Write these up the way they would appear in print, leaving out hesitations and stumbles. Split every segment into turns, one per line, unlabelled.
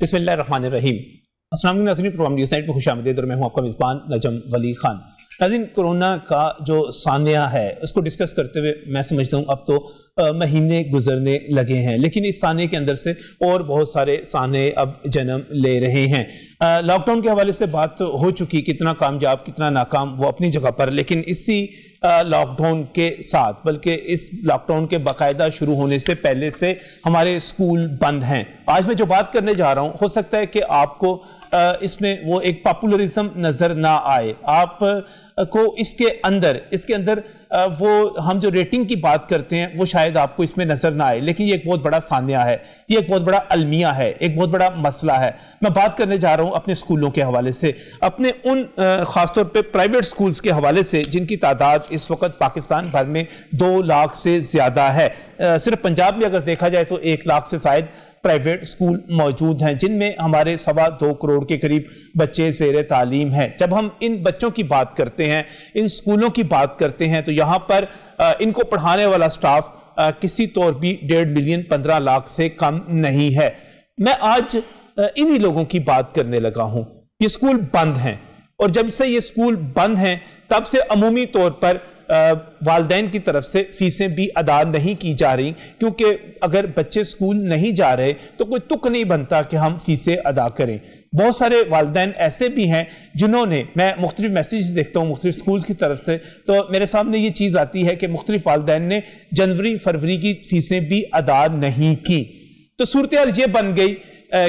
بسم اللہ الرحمن الرحیم۔ السلام علیکم ناظرین، پروگرام نیوز نائٹ میں خوش آمدید اور میں ہوں آپ کا میزبان نجم ولی خان۔ ناظرین، کورونا کا جو ثانیہ ہے اس کو ڈسکس کرتے ہوئے میں سمجھتا ہوں اب تو مہینے گزرنے لگے ہیں، لیکن اس ثانیے کے اندر سے اور بہت سارے ثانیے اب جنم لے رہے ہیں۔ لاک ڈاؤن کے حوالے سے بات ہو چکی، کتنا کامیاب کتنا ناکام وہ اپنی جگہ پر، لیکن اسی لاک ڈاؤن کے ساتھ بلکہ اس لاک ڈاؤن کے باقاعدہ شروع ہونے سے پہلے سے ہمارے اسکول بند ہیں۔ آج میں جو بات کرنے جا رہا ہوں ہو سکتا ہے کہ آپ کو اس میں وہ ایک پاپولرزم نظر نہ آئے، آپ کو اس کے اندر وہ ہم جو ریٹنگ کی بات کرتے ہیں وہ شاید آپ کو اس میں نظر نہ آئے، لیکن یہ ایک بہت بڑا ثانیہ ہے، یہ ایک بہت بڑا المیہ ہے، ایک بہت بڑا مسئلہ ہے۔ میں بات کرنے جا رہا ہوں اپنے اسکولوں کے حوالے سے، اپنے ان خاص طور پہ پرائیویٹ اسکولز کے حوالے سے جن کی تعداد اس وقت پاکستان بھر میں 2 لاکھ سے زیادہ ہے۔ صرف پنجاب میں اگر دیکھا جائے تو 1 لاکھ سے زائد پرائیویٹ اسکول موجود ہیں، جن میں ہمارے 2.25 کروڑ کے قریب بچے زیر تعلیم ہیں۔ جب ہم ان بچوں کی بات کرتے ہیں، ان اسکولوں کی بات کرتے ہیں، تو یہاں پر ان کو پڑھانے والا سٹاف کسی طور بھی 1.5 ملین 15 لاکھ سے کم نہیں ہے۔ میں آج انہی لوگوں کی بات کرنے لگا ہوں۔ یہ اسکول بند ہیں، اور جب سے یہ اسکول بند ہیں تب سے عمومی طور پر والدین کی طرف سے فیسیں بھی ادا نہیں کی جا رہی، کیونکہ اگر بچے اسکول نہیں جا رہے تو کوئی تک نہیں بنتا کہ ہم فیسیں ادا کریں۔ بہت سارے والدین ایسے بھی ہیں جنہوں نے، میں مختلف میسیجز دیکھتا ہوں مختلف اسکولز کی طرف سے، تو میرے سامنے یہ چیز آتی ہے کہ مختلف والدین نے جنوری فروری کی فیسیں بھی ادا نہیں کی۔ تو صورتحال یہ بن گئی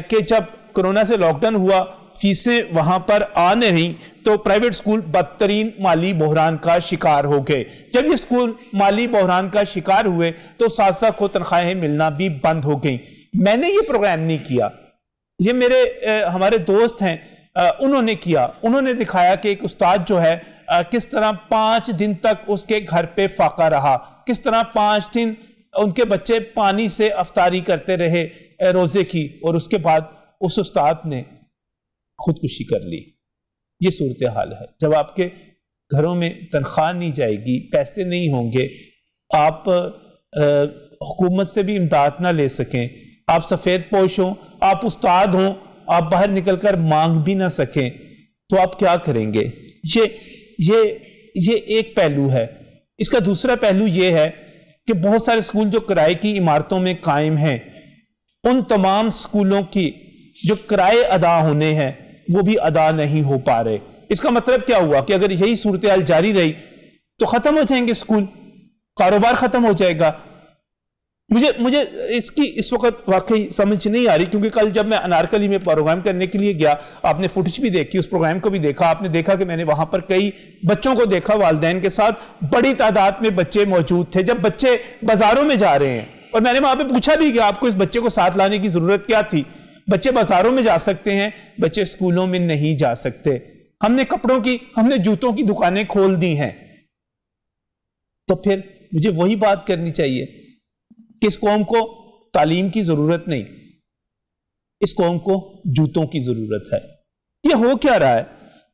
کہ جب کورونا سے لاک ڈاؤن ہوا، فیسیں وہاں پر آ نہیں رہی، تو پرائیویٹ اسکول بدترین مالی بحران کا شکار ہو گئے۔ جب یہ اسکول مالی بحران کا شکار ہوئے تو اساتذہ کو تنخواہیں ملنا بھی بند ہو گئیں۔ میں نے یہ پروگرام نہیں کیا، یہ ہمارے دوست ہیں، انہوں نے کیا۔ انہوں نے دکھایا کہ ایک استاد جو ہے کس طرح 5 دن تک اس کے گھر پہ فاقہ رہا، کس طرح 5 دن ان کے بچے پانی سے افطاری کرتے رہے روزے کی، اور اس کے بعد اس استاد نے خودکشی کر لی۔ یہ صورتحال ہے۔ جب آپ کے گھروں میں تنخواہ نہیں جائے گی، پیسے نہیں ہوں گے، آپ حکومت سے بھی امداد نہ لے سکیں، آپ سفید پوش ہوں، آپ استاد ہوں، آپ باہر نکل کر مانگ بھی نہ سکیں، تو آپ کیا کریں گے؟ یہ ایک پہلو ہے۔ اس کا دوسرا پہلو یہ ہے کہ بہت سارے اسکول جو کرائے کی عمارتوں میں قائم ہیں، ان تمام اسکولوں کی جو کرائے ادا ہونے ہیں وہ بھی ادا نہیں ہو پا رہے۔ اس کا مطلب کیا ہوا کہ اگر یہی صورتحال جاری رہی تو ختم ہو جائیں گے اسکول، کاروبار ختم ہو جائے گا۔ مجھے اس کی اس وقت واقعی سمجھ نہیں آ رہی، کیونکہ کل جب میں انارکلی میں پروگرام کرنے کے لیے گیا، آپ نے فوٹیج بھی دیکھی، اس پروگرام کو بھی دیکھا، آپ نے دیکھا کہ میں نے وہاں پر کئی بچوں کو دیکھا، والدین کے ساتھ بڑی تعداد میں بچے موجود تھے۔ جب بچے بازاروں میں جا رہے ہیں، اور میں نے وہاں پہ پوچھا بھی کہ آپ کو اس بچے کو ساتھ لانے کی ضرورت کیا تھی؟ بچے بازاروں میں جا سکتے ہیں، بچے اسکولوں میں نہیں جا سکتے۔ ہم نے کپڑوں کی، ہم نے جوتوں کی دکانیں کھول دی ہیں۔ تو پھر مجھے وہی بات کرنی چاہیے کہ اس قوم کو تعلیم کی ضرورت نہیں، اس قوم کو جوتوں کی ضرورت ہے۔ یہ ہو کیا رہا ہے؟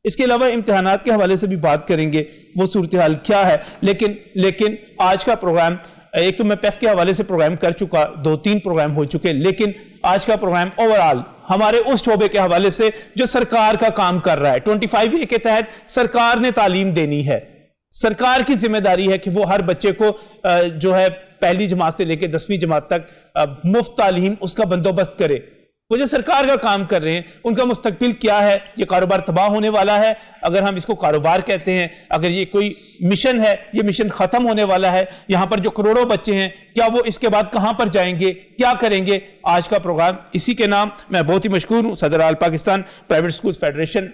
اس کے علاوہ امتحانات کے حوالے سے بھی بات کریں گے، وہ صورتحال کیا ہے۔ لیکن آج کا پروگرام، ایک تو میں پیف کے حوالے سے پروگرام کر چکا، 2-3 پروگرام ہو چکے، لیکن آج کا پروگرام اوورآل ہمارے اس شعبے کے حوالے سے جو سرکار کا کام کر رہا ہے۔ 25A کے تحت سرکار نے تعلیم دینی ہے، سرکار کی ذمہ داری ہے کہ وہ ہر بچے کو جو ہے پہلی جماعت سے لے کے 10ویں جماعت تک مفت تعلیم اس کا بندوبست کرے۔ وہ جو سرکار کا کام کر رہے ہیں، ان کا مستقبل کیا ہے؟ یہ کاروبار تباہ ہونے والا ہے اگر ہم اس کو کاروبار کہتے ہیں۔ اگر یہ کوئی مشن ہے، یہ مشن ختم ہونے والا ہے۔ یہاں پر جو کروڑوں بچے ہیں، کیا وہ اس کے بعد کہاں پر جائیں گے، کیا کریں گے؟ آج کا پروگرام اسی کے نام۔ میں بہت ہی مشکور ہوں، صدر آل پاکستان پرائیویٹ اسکولز فیڈریشن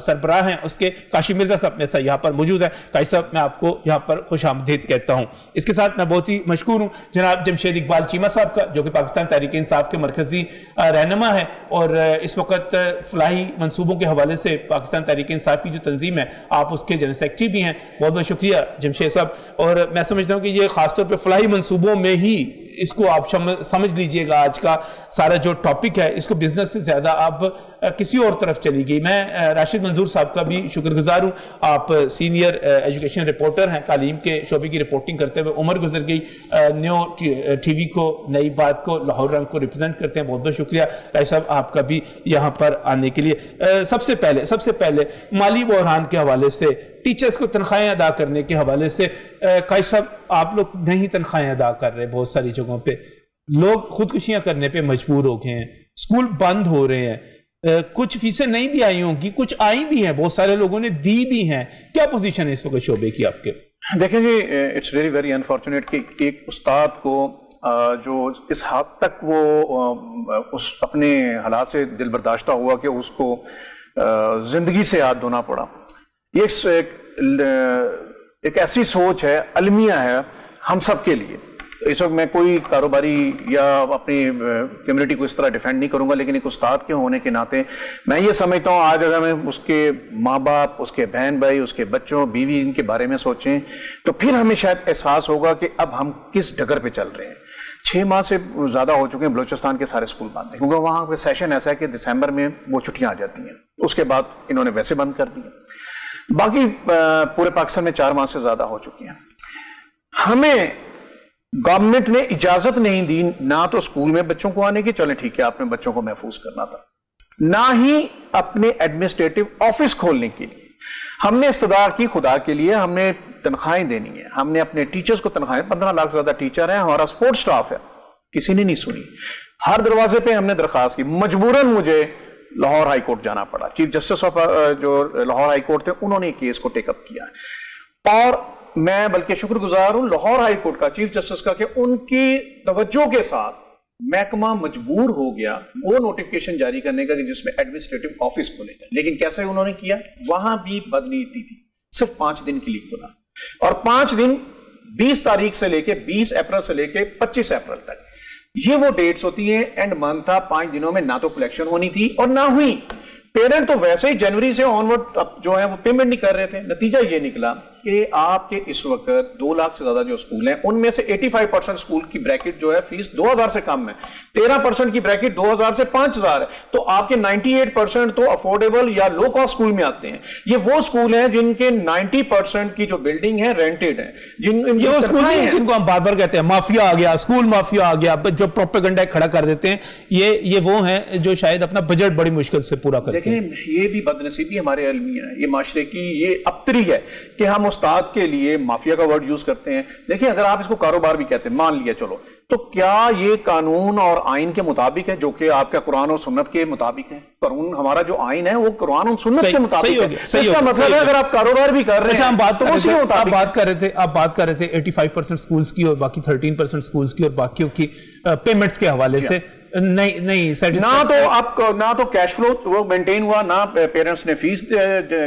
سربراہ ہیں اس کے کاشی مرزا صاحب میرے ساتھ یہاں پر موجود ہیں۔ کاشی صاحب، میں آپ کو یہاں پر خوش آمدید کہتا ہوں۔ اس کے ساتھ میں بہت ہی مشکور ہوں جناب جمشید اقبال چیمہ صاحب کا، جو کہ پاکستان تحریک انصاف کے مرکزی رہنما ہے، اور اس وقت فلاحی منصوبوں کے حوالے سے پاکستان تحریک انصاف کی جو تنظیم ہے، آپ اس کے جنرل سیکرٹری بھی ہیں۔ بہت بہت شکریہ جمشید صاحب۔ اور میں سمجھتا ہوں کہ یہ خاص طور پہ فلاحی منصوبوں میں ہی اس کو آپ سمجھ لیجئے گا آج کا سارا جو ٹاپک ہے اس کو بزنس سے زیادہ آپ کسی اور طرف چلی گئی. میں راشد منظور صاحب کا بھی شکر گزار ہوں. آپ سینئر ایجوکیشن رپورٹر ہیں, تعلیم کے شعبے کی رپورٹنگ کرتے ہوئے عمر گزر گئی. نیو ٹی وی کو, نئی بات کو, لاہور رنگ کو ریپرزینٹ کرتے ہیں. بہت بہت شکریہ رائی صاحب آپ کا بھی یہاں پر آنے کے لیے. سب سے پہلے مالی بحران کے حوالے سے, ٹیچرز کو تنخواہیں ادا کرنے کے حوالے سے, قائد صاحب آپ لوگ نہیں تنخواہیں ادا کر رہے, بہت ساری جگہوں پہ لوگ خودکشیاں کرنے پہ مجبور ہو گئے ہیں, اسکول بند ہو رہے ہیں, کچھ فیسیں نہیں بھی آئی ہوں گی, کچھ آئی بھی ہیں, بہت سارے لوگوں نے دی بھی ہیں. کیا پوزیشن ہے اس وقت شعبے کی آپ کے؟
دیکھیں جی, اٹس ویری ویری انفارچونیٹ کہ ایک استاد کو جو اس حد تک وہ اس اپنے حالات سے دل برداشتہ ہوا کہ اس کو زندگی سے ہاتھ دھونا پڑا. یہ ایک ایسی سوچ ہے, المیہ ہے ہم سب کے لیے. اس وقت میں کوئی کاروباری یا اپنی کمیونٹی کو اس طرح ڈیفینڈ نہیں کروں گا, لیکن ایک استاد کے ہونے کے ناطے میں یہ سمجھتا ہوں آج اگر ہمیں اس کے ماں باپ, اس کے بہن بھائی, اس کے بچوں, بیوی, ان کے بارے میں سوچیں تو پھر ہمیں شاید احساس ہوگا کہ اب ہم کس ڈگر پہ چل رہے ہیں. 6 ماہ سے زیادہ ہو چکے ہیں بلوچستان کے سارے اسکول بند ہیں, کیونکہ وہاں پہ سیشن ایسا ہے کہ دسمبر میں وہ چھٹیاں آ جاتی ہیں, اس کے بعد انہوں نے ویسے بند کر دی. باقی پورے پاکستان میں 4 ماہ سے زیادہ ہو چکی ہیں. ہمیں گورنمنٹ نے اجازت نہیں دی نہ تو اسکول میں بچوں کو آنے کی, چلیں ٹھیک ہے آپ نے بچوں کو محفوظ کرنا تھا, نہ ہی اپنے ایڈمنسٹریٹو آفس کھولنے کے لیے. ہم نے استدعا کی خدا کے لیے, ہم نے تنخواہیں دینی ہیں, ہم نے اپنے ٹیچرز کو تنخواہیں, 15 لاکھ سے زیادہ ٹیچر ہیں, ہمارا سپورٹ سٹاف ہے, کسی نے نہیں سنی. ہر دروازے پہ ہم نے درخواست کی. مجبوراً مجھے لاہور ہائی کورٹ جانا پڑا. چیف جسٹس آف جو لاہور ہائی کورٹ تھے انہوں نے کیس کو ٹیک اپ کیا, اور میں بلکہ شکر گزار ہوں لاہور ہائی کورٹ کا, چیف جسٹس کا, کہ ان کی توجہ کے ساتھ محکمہ مجبور ہو گیا وہ نوٹیفکیشن جاری کرنے کا کہ جس میں ایڈمنسٹریٹو آفس کھولے جائے. لیکن کیسے انہوں نے کیا, وہاں بھی بدنیتی تھی. صرف 5 دن کے لیے کھولا, اور 5 دن 20 تاریخ سے لے کے 20 اپریل سے لے کے 25 اپریل تک, یہ وہ ڈیٹس ہوتی ہیں. اینڈ منتھ تھا, 5 دنوں میں نہ تو کلیکشن ہونی تھی اور نہ ہوئی. پیرنٹ تو ویسے ہی جنوری سے آنورڈ جو ہے وہ پیمنٹ نہیں کر رہے تھے. نتیجہ یہ نکلا کہ آپ کے اس وقت 2 لاکھ سے زیادہ جو اسکول ہیں ان میں سے 85% اسکول کی بریکٹ جو ہے فیس 2000 سے کم ہے, 13% کی بریکٹ 2000 سے 5000 ہے. تو آپ کے 98% تو افورڈیبل یا لو کاسٹ اسکول میں آتے ہیں. یہ وہ اسکول ہیں جن کے 90% کی جو بلڈنگ ہے رینٹڈ ہیں,
جن کو ہم بار بار کہتے ہیں مافیا آ گیا, اسکول مافیا آ گیا, جو پروپیگنڈا کھڑا کر دیتے ہیں. یہ وہ ہیں جو شاید اپنا بجٹ بڑی مشکل سے پورا کرتے ہیں.
دیکھیں یہ بھی بدنصیبی ہمارے علمی ہے, یہ معاشرے کی یہ ابتری ہے کہ ہم استاد کے لیے مافیا کا ورڈ یوز کرتے ہیں. دیکھیں اگر آپ اس کو کاروبار بھی کہتے ہیں, مان لیا چلو, تو کیا یہ قانون اور آئین کے مطابق ہے جو کہ آپ کا قرآن اور سنت کے مطابق ہے؟ قانون ہمارا جو آئین ہے وہ قرآن اور سنت کے مطابق ہے. اس کا مطلب ہے اگر آپ کاروبار بھی کر رہے ہیں.
ہم بات کر رہے تھے 85% سکولز کی اور باقی 13% سکولز کی اور باقیوں کی پیمنٹس کے حوالے سے. نہیں
نہ تو کیش فلو وہ مینٹین ہوا, نہ پیرنٹس نے فیس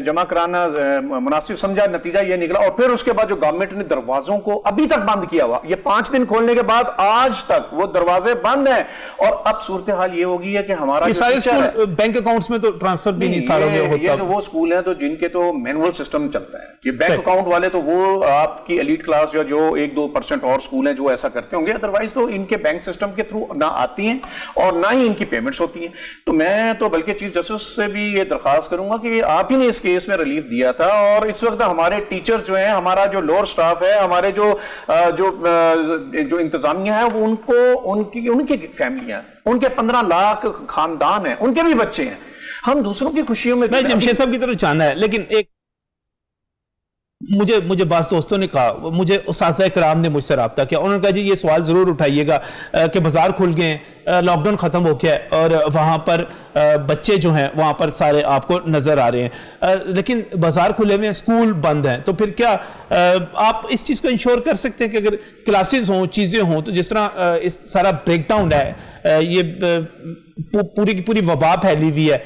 جمع کرانا مناسب سمجھا. نتیجہ یہ نکلا, اور پھر اس کے بعد جو گورنمنٹ نے دروازوں کو ابھی تک بند کیا ہوا, یہ 5 دن کھولنے کے بعد آج تک وہ دروازے بند ہیں. اور اب صورتحال یہ ہوگی ہے کہ ہمارا
سارے اسکول بینک اکاؤنٹس میں تو ٹرانسفر بھی نہیں ساروں میں ہوتا.
یہ وہ اسکول ہیں تو جن کے تو مینول سسٹم چلتا ہے. یہ بینک اکاؤنٹ والے تو وہ آپ کی ایلیٹ کلاس جو 1-2% اور اسکول ہیں جو ایسا کرتے ہوں گے, ادروائز تو ان کے بینک سسٹم کے تھرو نہ آتی ہیں اور نہ ہی ان کی پیمنٹس ہوتی ہیں. تو میں تو بلکہ چیف جسٹس سے بھی یہ درخواست کروں گا کہ آپ ہی نے اس کیس میں ریلیف دیا تھا, اور اس وقت ہمارے ٹیچر جو ہیں, ہمارا جو لوور سٹاف ہے, ہمارے جو انتظامیہ ہے, وہ ان کی فیملیاں, ان کے 15 لاکھ خاندان ہیں, ان کے بھی بچے ہیں. ہم دوسروں کی خوشیوں میں
جمشید صاحب کی طرف جانا ہے, لیکن ایک مجھے بعض دوستوں نے کہا, مجھے اساتذہ کرام نے مجھ سے رابطہ کیا, انہوں نے کہا جی یہ سوال ضرور اٹھائیے گا کہ بازار کھل گئے, لاک ڈاؤن ختم ہو گیا اور وہاں پر بچے جو ہیں وہاں پر سارے آپ کو نظر آ رہے ہیں, لیکن بازار کھلے ہوئے ہیں, اسکول بند ہیں, تو پھر کیا آپ اس چیز کو انشور کر سکتے ہیں کہ اگر کلاسز ہوں, چیزیں ہوں, تو جس طرح اس سارا بریک ڈاؤن ہے, یہ پوری کی پوری وبا پھیلی ہوئی ہے,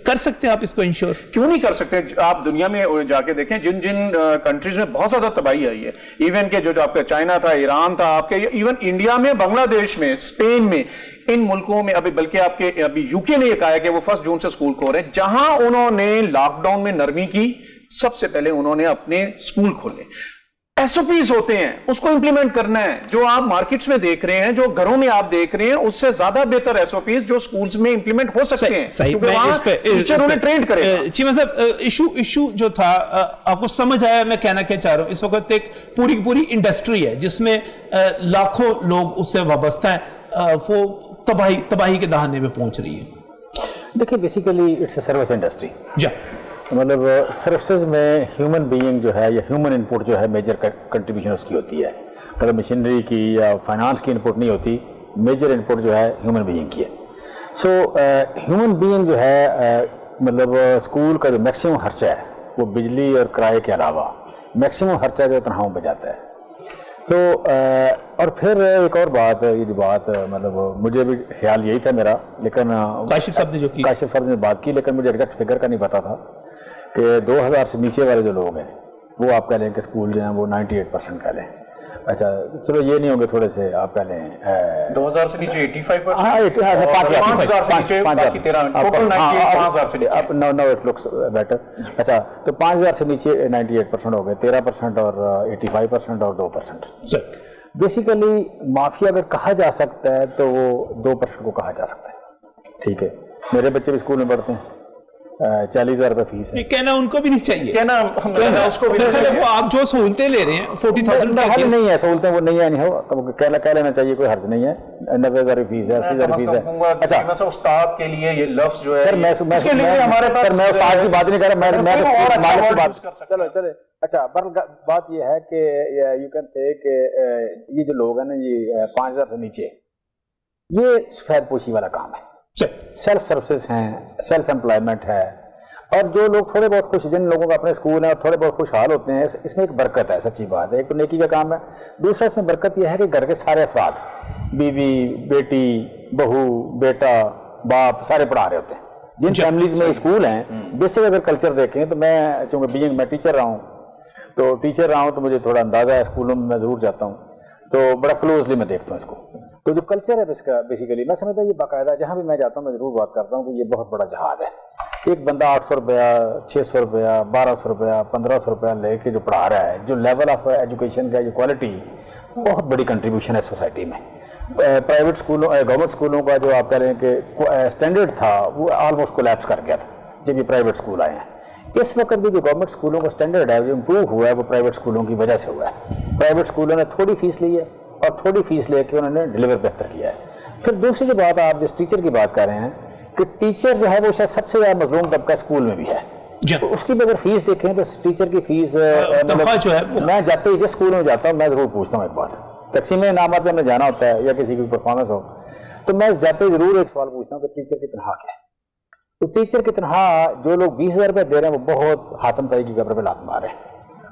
کر سکتے ہیں آپ اس کو انشور؟
کیوں نہیں کر سکتے؟ آپ دنیا میں جا کے دیکھیں, جن کنٹریز میں بہت زیادہ تباہی آئی ہے, ایون کہ جو آپ کا چائنا تھا, ایران تھا, آپ کے ایون انڈیا میں, بنگلہ دیش میں, اسپین میں, ان ملکوں میں, بلکہ آپ کے ابھی یو کے نے یہ کہا ہے کہ وہ 1 جون سے اسکول کھول رہے ہیں. جہاں انہوں نے لاک ڈاؤن میں نرمی کی, سب سے پہلے انہوں نے اپنے اسکول کھولے. SOPs ہوتے ہیں, اس کو امپلیمنٹ کرنا ہے. جو آپ مارکیٹس میں دیکھ رہے ہیں, جو گھروں میں آپ دیکھ رہے ہیں, اس سے زیادہ بہتر SOPs جو سکولز میں امپلیمنٹ ہو سکتے ہیں, کیونکہ وہاں ٹیچر انہیں ٹرینڈ کرے گا.
چیمہ صاحب, ایشو جو تھا آپ کو سمجھ آیا میں کہنا کیا چاہ رہا ہوں؟ اس وقت ایک پوری انڈسٹری ہے جس میں لاکھوں لوگ اس سے وابستہ ہیں, وہ تباہی کے دہانے میں پہنچ رہی ہے.
دیکھیں basically it's a service industry.
جی,
مطلب سروسز میں ہیومن بینگ جو ہے یا ہیومن انپٹ جو ہے میجر کنٹریبیوشن اس کی ہوتی ہے. مطلب مشینری کی یا فائنانس کی انپٹ نہیں ہوتی, میجر انپٹ جو ہے ہیومن بینگ کی ہے. سو ہیومن بینگ جو ہے مطلب اسکول کا جو میکسیمم خرچہ ہے وہ بجلی اور کرائے کے علاوہ میکسیمم خرچہ جو تنخواہوں پہ جاتا ہے. سو اور پھر ایک اور بات, یہ جو بات مطلب مجھے بھی خیال یہی تھا میرا, لیکن
کاشف صاحب نے
بات کی, لیکن مجھے ایگزیکٹ فگر کا نہیں پتا تھا کہ 2000 سے نیچے والے جو لوگ ہیں وہ آپ کہہ لیں کہ اسکول جو ہیں وہ 98% کہہ لیں. اچھا چلو یہ نہیں ہوں گے, تھوڑے سے آپ کہہ لیں
2000 سے نیچے 85%,
5000 سے نیچے باقی 13, نو اٹ لکس بیٹر. اچھا تو 5000 سے نیچے 98% ہو گئے, 13% اور 85% اور 2%. بیسیکلی مافیا اگر کہا جا سکتا ہے تو وہ 2% کو کہا جا سکتا ہے. ٹھیک ہے, میرے بچے بھی اسکول میں پڑھتے ہیں, 40,000 روپے فیس ہے.
کہنا ان کو بھی نہیں چاہیے,
کہنا اس کو بھی نہیں چاہیے.
وہ آپ جو سہولتیں لے رہے ہیں 40,000
نہیں ہے, سہولتیں وہ نہیں ہے, نہیں ہو کہہ لینا چاہیے, کوئی حرج نہیں ہے. 90,000 فیس ہے, 80,000 فیس ہے. اچھا
استاد کے لیے یہ لفظ جو ہے
سر میں استاد کی بات نہیں کر رہا, میں چلو چلے. اچھا بات یہ ہے کہ یو کین سے کہ یہ جو لوگ ہیں نا یہ 5,000 سے نیچے, یہ سفید پوشی والا کام ہے. سیلف سروسز ہیں, سیلف امپلائمنٹ ہے, اور جو لوگ تھوڑے بہت خوش, جن لوگوں کا اپنے اسکول ہیں اور تھوڑے بہت خوشحال ہوتے ہیں, اس میں ایک برکت ہے, سچی بات ہے. ایک تو نیکی کا کام ہے, دوسرا اس میں برکت یہ ہے کہ گھر کے سارے افراد, بیوی, بیٹی, بہو, بیٹا, باپ, سارے پڑھا رہے ہوتے ہیں. جن فیملیز میں اسکول ہیں, بیسک اگر کلچر دیکھیں تو میں چونکہ میں ٹیچر رہا ہوں تو مجھے تھوڑا اندازہ ہے, اسکولوں میں ضرور جاتا ہوں تو بڑا کلوزلی میں دیکھتا ہوں اس کو. تو جو کلچر ہے اس کا بیسیکلی میں سمجھتا ہوں یہ باقاعدہ, جہاں بھی میں جاتا ہوں میں ضرور بات کرتا ہوں کہ یہ بہت بڑا جہاد ہے. ایک بندہ 800 روپیہ, 600 روپیہ, 1200 روپیہ, 1500 روپیہ لے کے جو پڑھا رہا ہے, جو لیول آف ایجوکیشن کا جو کوالٹی, بہت بڑی کنٹریبیوشن ہے سوسائٹی میں. پرائیویٹ اسکولوں, گورنمنٹ اسکولوں کا جو آپ کہہ رہے ہیں کہ اسٹینڈرڈ تھا وہ آلموسٹ کولیپس کر گیا تھا جب یہ پرائیویٹ اسکول آئے ہیں. اس وقت بھی جو گورنمنٹ اسکولوں کا اسٹینڈرڈ ہے جو امپروو ہوا ہے وہ پرائیویٹ اسکولوں کی وجہ سے ہوا ہے. پرائیویٹ اسکولوں نے تھوڑی فیس لی ہے اور تھوڑی فیس لے کے انہوں نے ڈلیور بہتر کیا ہے. پھر دوسری جو بات آپ جس ٹیچر کی بات کر رہے ہیں کہ ٹیچر جو ہے وہ شاید سب سے زیادہ مظلوم طبقہ اسکول میں بھی ہے. تو اس کی بھی اگر فیس دیکھیں تو ٹیچر کی فیس
جو ہے,
میں جاتے ہی جس اسکول میں جاتا ہوں میں ضرور پوچھتا ہوں ایک بات, تقسیم انعامات میں جانا ہوتا ہے یا کسی کی پرفارمنس ہو تو میں جاتے ہی ضرور ایک سوال پوچھتا ہوں کہ ٹیچر کی تنخواہ کیا ہے. تو ٹیچر کی تنخواہ جو لوگ 20,000 روپے دے رہے ہیں وہ بہت حاتم طائی کی قبر پہ لات مار رہے ہیں.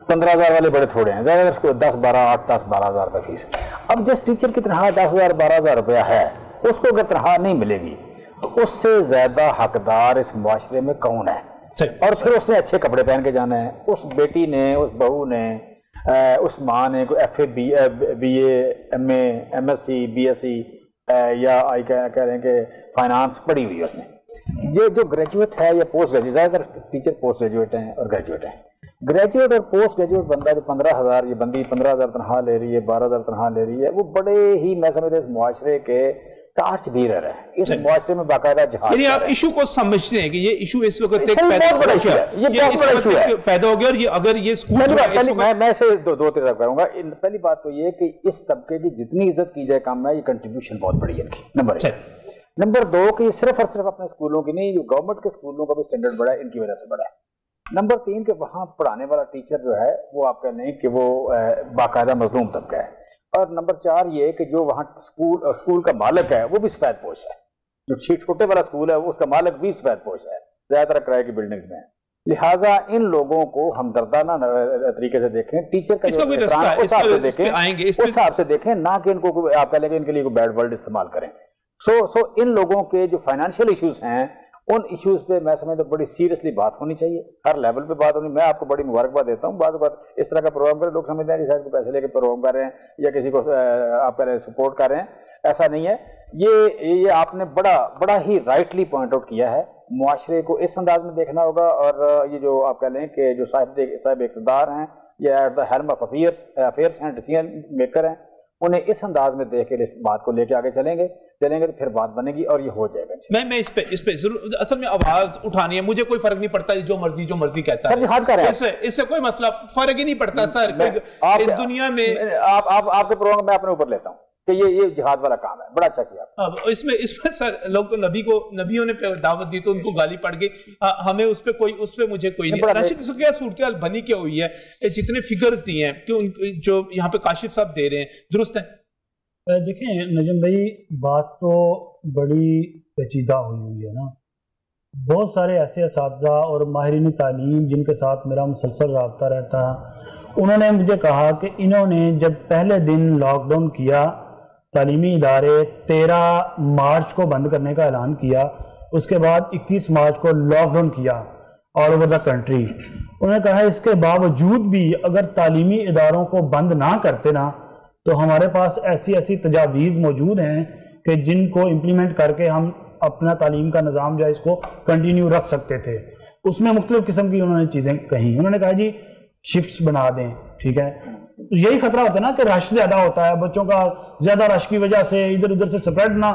15,000 والے بڑے تھوڑے ہیں, زیادہ تر 10, 12, 8, 10, 12,000 روپے فیس. اب جس ٹیچر کی تنخواہ 10,000, 12,000 روپیہ ہے, اس کو اگر تنخواہ نہیں ملے گی تو اس سے زیادہ حقدار اس معاشرے میں کون ہے؟ اور پھر اس نے اچھے کپڑے پہن کے جانا ہے, اس بیٹی نے, اس بہو نے, اس ماں نے کوئی FA, BA, MA, MSc, BSc یا کہہ رہے ہیں کہ فائنانس پڑھی ہوئی ہے اس نے. یہ جو گریجویٹ ہے یا پوسٹ گریجویٹ, زیادہ تر ٹیچر پوسٹ گریجویٹ ہیں اور گریجویٹ ہیں. گریجویٹ اور پوسٹ گریجویٹ بندہ جو 15,000, یہ بندی 15,000 تنخواہ لے رہی ہے, 12,000 تنخواہ لے رہی ہے, وہ بڑے ہی میں سمجھتا اس معاشرے کے ٹارچ بیرر ہے. اس معاشرے میں باقاعدہ جہاد,
یعنی آپ ایشو کو سمجھتے ہیں کہ یہ ایشو اس وقت پیدا ہو گیا, اور یہ اگر یہ اسکول
میں اسے دو طرح کروں گا. پہلی بات تو یہ کہ اس طبقے کی جتنی عزت کی جائے کام ہے, یہ کنٹریبیوشن بہت بڑی ہے ان کی, نمبر 1. نمبر 2 کہ یہ صرف اور صرف اپنے اسکولوں کی نہیں, جو گورنمنٹ کے اسکولوں کا بھی اسٹینڈرڈ بڑا ہے, ان کی وجہ سے بڑا ہے. نمبر 3 کہ وہاں پڑھانے والا ٹیچر جو ہے وہ آپ کہہ لیں کہ وہ باقاعدہ مظلوم طبقہ ہے. اور نمبر 4 یہ کہ جو وہاں اسکول کا مالک ہے وہ بھی سفید پوش ہے. جو چھوٹے والا اسکول ہے اس کا مالک بھی سفید پوش ہے, زیادہ تر کرائے کی بلڈنگز میں. لہٰذا ان لوگوں کو ہمدردانہ طریقے سے دیکھیں, ٹیچر کا اس حساب سے دیکھیں, نہ کہ ان کو آپ کہہ لیں کہ ان کے لیے کوئی بیڈ ورڈ استعمال کریں. سو ان لوگوں کے جو فائنینشیل ایشوز ہیں ان ایشوز پہ میں سمجھتا ہوں بڑی سیریسلی بات ہونی چاہیے, ہر لیول پہ بات ہونی. میں آپ کو بڑی مبارکباد دیتا ہوں, بعض اوقات اس طرح کا پروگرام کریں لوگ سمجھتے ہیں کہ شاید کو پیسے لے کے پروگرام کر رہے ہیں یا کسی کو آپ کہہ رہے ہیں سپورٹ کر رہے ہیں. ایسا نہیں ہے. یہ آپ نے بڑا ہی رائٹلی پوائنٹ آؤٹ کیا ہے. معاشرے کو اس انداز میں دیکھنا ہوگا, اور یہ جو آپ کہہ لیں کہ جو صاحب اقتدار ہیں یا at the helm of affairs ہیں ڈیسیژن میکر ہیں, انہیں اس انداز میں دیکھ کے اس بات کو لے کے آگے چلیں گے تو پھر بات بنے گی اور یہ ہو جائے گا. میں
اس پہ ضرور اصل میں آواز اٹھانی ہے, مجھے کوئی فرق نہیں پڑتا جو مرضی کہتا ہے, اس سے کوئی مسئلہ فرق ہی نہیں پڑتا سر. اس دنیا میں
آپ کے پروگرام میں اپنے اوپر لیتا ہوں کہ یہ جہاد والا کام ہے, بڑا اچھا کیا.
اس میں سر لوگ تو نبیوں نے دعوت دی تو ان کو گالی پڑ گئی, ہمیں اس پہ مجھے کوئی نہیں. راشد اس کو کیا صورتحال بنی کیا ہوئی ہے, جتنے فگرز دیے ہیں جو یہاں پہ کاشف صاحب دے رہے ہیں درست ہیں؟
دیکھیں نجم بھائی, بات تو بڑی پیچیدہ ہوئی ہے نا. بہت سارے ایسے اساتذہ اور ماہرین تعلیم جن کے ساتھ میرا مسلسل رابطہ رہتا ہے, انہوں نے مجھے کہا کہ انہوں نے جب پہلے دن لاک ڈاؤن کیا, تعلیمی ادارے 13 مارچ کو بند کرنے کا اعلان کیا, اس کے بعد 21 مارچ کو لاک ڈاؤن کیا آل اوور دا کنٹری. انہوں نے کہا اس کے باوجود بھی اگر تعلیمی اداروں کو بند نہ کرتے نا تو ہمارے پاس ایسی تجاویز موجود ہیں کہ جن کو امپلیمنٹ کر کے ہم اپنا تعلیم کا نظام جو ہے اس کو کنٹینیو رکھ سکتے تھے. اس میں مختلف قسم کی انہوں نے چیزیں کہیں. انہوں نے کہا جی شفٹس بنا دیں, ٹھیک ہے. یہی خطرہ ہوتا ہے نا کہ رش زیادہ ہوتا ہے, بچوں کا زیادہ رش کی وجہ سے ادھر ادھر سے سپریڈ نہ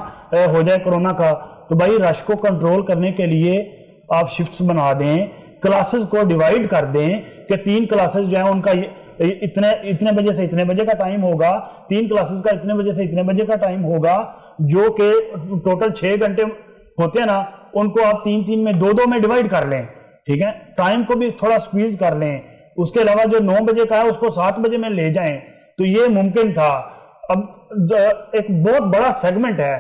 ہو جائے کرونا کا, تو بھائی رش کو کنٹرول کرنے کے لیے آپ شفٹس بنا دیں, کلاسز کو ڈیوائیڈ کر دیں کہ 3 کلاسز جو ہیں ان کا اتنے بجے سے اتنے بجے کا ٹائم ہوگا, 3 کلاسز کا اتنے بجے سے اتنے بجے کا ٹائم ہوگا, جو کہ ٹوٹل 6 گھنٹے ہوتے ہیں نا ان کو آپ 3 میں 2 میں ڈیوائیڈ کر لیں, ٹھیک ہے. ٹائم کو بھی تھوڑا سکویز کر لیں. اس کے علاوہ جو 9 بجے کا ہے اس کو 7 بجے میں لے جائیں, تو یہ ممکن تھا. اب ایک بہت بڑا سیگمنٹ ہے,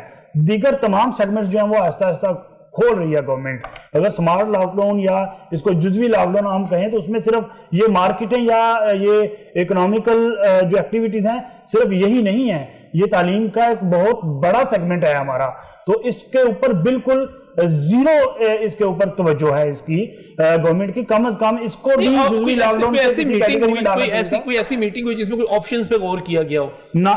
دیگر تمام سیگمنٹ جو ہیں وہ آہستہ آہستہ کھول رہی ہے گورنمنٹ. اگر سمارٹ لاک ڈاؤن یا اس کو جزوی لاک ڈاؤن ہم کہیں تو اس میں صرف یہ مارکیٹنگ یا یہ اکنامیکل جو ایکٹیویٹیز ہیں صرف یہی نہیں ہے, یہ تعلیم کا ایک بہت بڑا سیگمنٹ ہے ہمارا. تو اس کے اوپر بالکل زیرو اس کے اوپر توجہ ہے اس کی گورنمنٹ کی. کم از کم اس کو بھی جزوی لاک ڈاؤن
کوئی ایسی میٹنگ ہوئی جس میں کوئی آپشنز پہ غور کیا گیا ہو
نہ.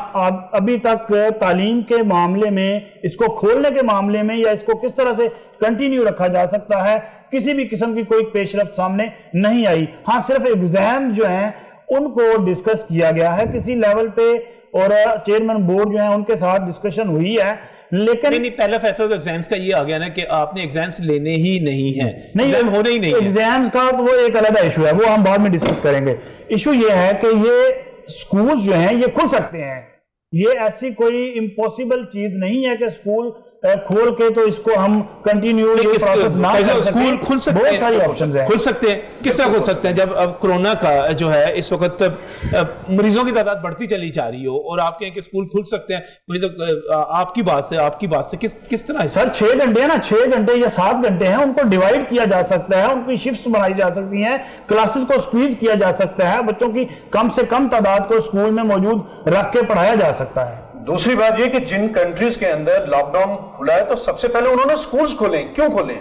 ابھی تک تعلیم کے معاملے میں, اس کو کھولنے کے معاملے میں یا اس کو کس طرح سے کنٹینیو رکھا جا سکتا ہے, کسی بھی قسم کی کوئی پیش رفت سامنے نہیں آئی. ہاں صرف ایگزام جو ہیں ان کو ڈسکس کیا گیا ہے کسی لیول پہ, اور چیئرمین بورڈ جو ہیں ان کے ساتھ ڈسکشن ہوئی ہے. لیکن
نہیں, پہلا فیصلہ تو ایگزامز کا یہ آ گیا نا کہ آپ نے ایگزامز لینے ہی نہیں ہیں, ایگزام ہونے ہی نہیں ہیں.
ایگزامز کا تو وہ ایک علیحدہ ایشو ہے, وہ ہم بعد میں ڈسکس کریں گے. ایشو یہ ہے کہ یہ سکولز جو ہیں یہ کھل سکتے ہیں, یہ ایسی کوئی امپوسیبل چیز نہیں ہے کہ سکول کھول کے تو اس کو ہم کنٹینیو یہ پروسیس نہ کر سکیں.
سکول کھل سکتے ہیں,
بہت ساری آپشنز ہیں.
کھل سکتے ہیں, کس طرح کھل سکتے ہیں جب اب کرونا کا جو ہے اس وقت مریضوں کی تعداد بڑھتی چلی جا رہی ہو اور آپ کہیں کہ سکول کھل سکتے ہیں, مطلب آپ کی بات سے کس طرح؟
سر 6 گھنٹے ہیں نا, 6 گھنٹے یا 7 گھنٹے ہیں, ان کو ڈیوائیڈ کیا جا سکتا ہے, ان کی شفٹس بنائی جا سکتی ہیں, کلاسز کو سکویز کیا جا سکتا ہے, بچوں کی کم سے کم تعداد کو اسکول میں موجود رکھ کے پڑھایا جا سکتا ہے.
دوسری بات یہ کہ جن کنٹریز کے اندر لاک ڈاؤن کھلا ہے تو سب سے پہلے انہوں نے سکولز کھولیں. کیوں کھولیں؟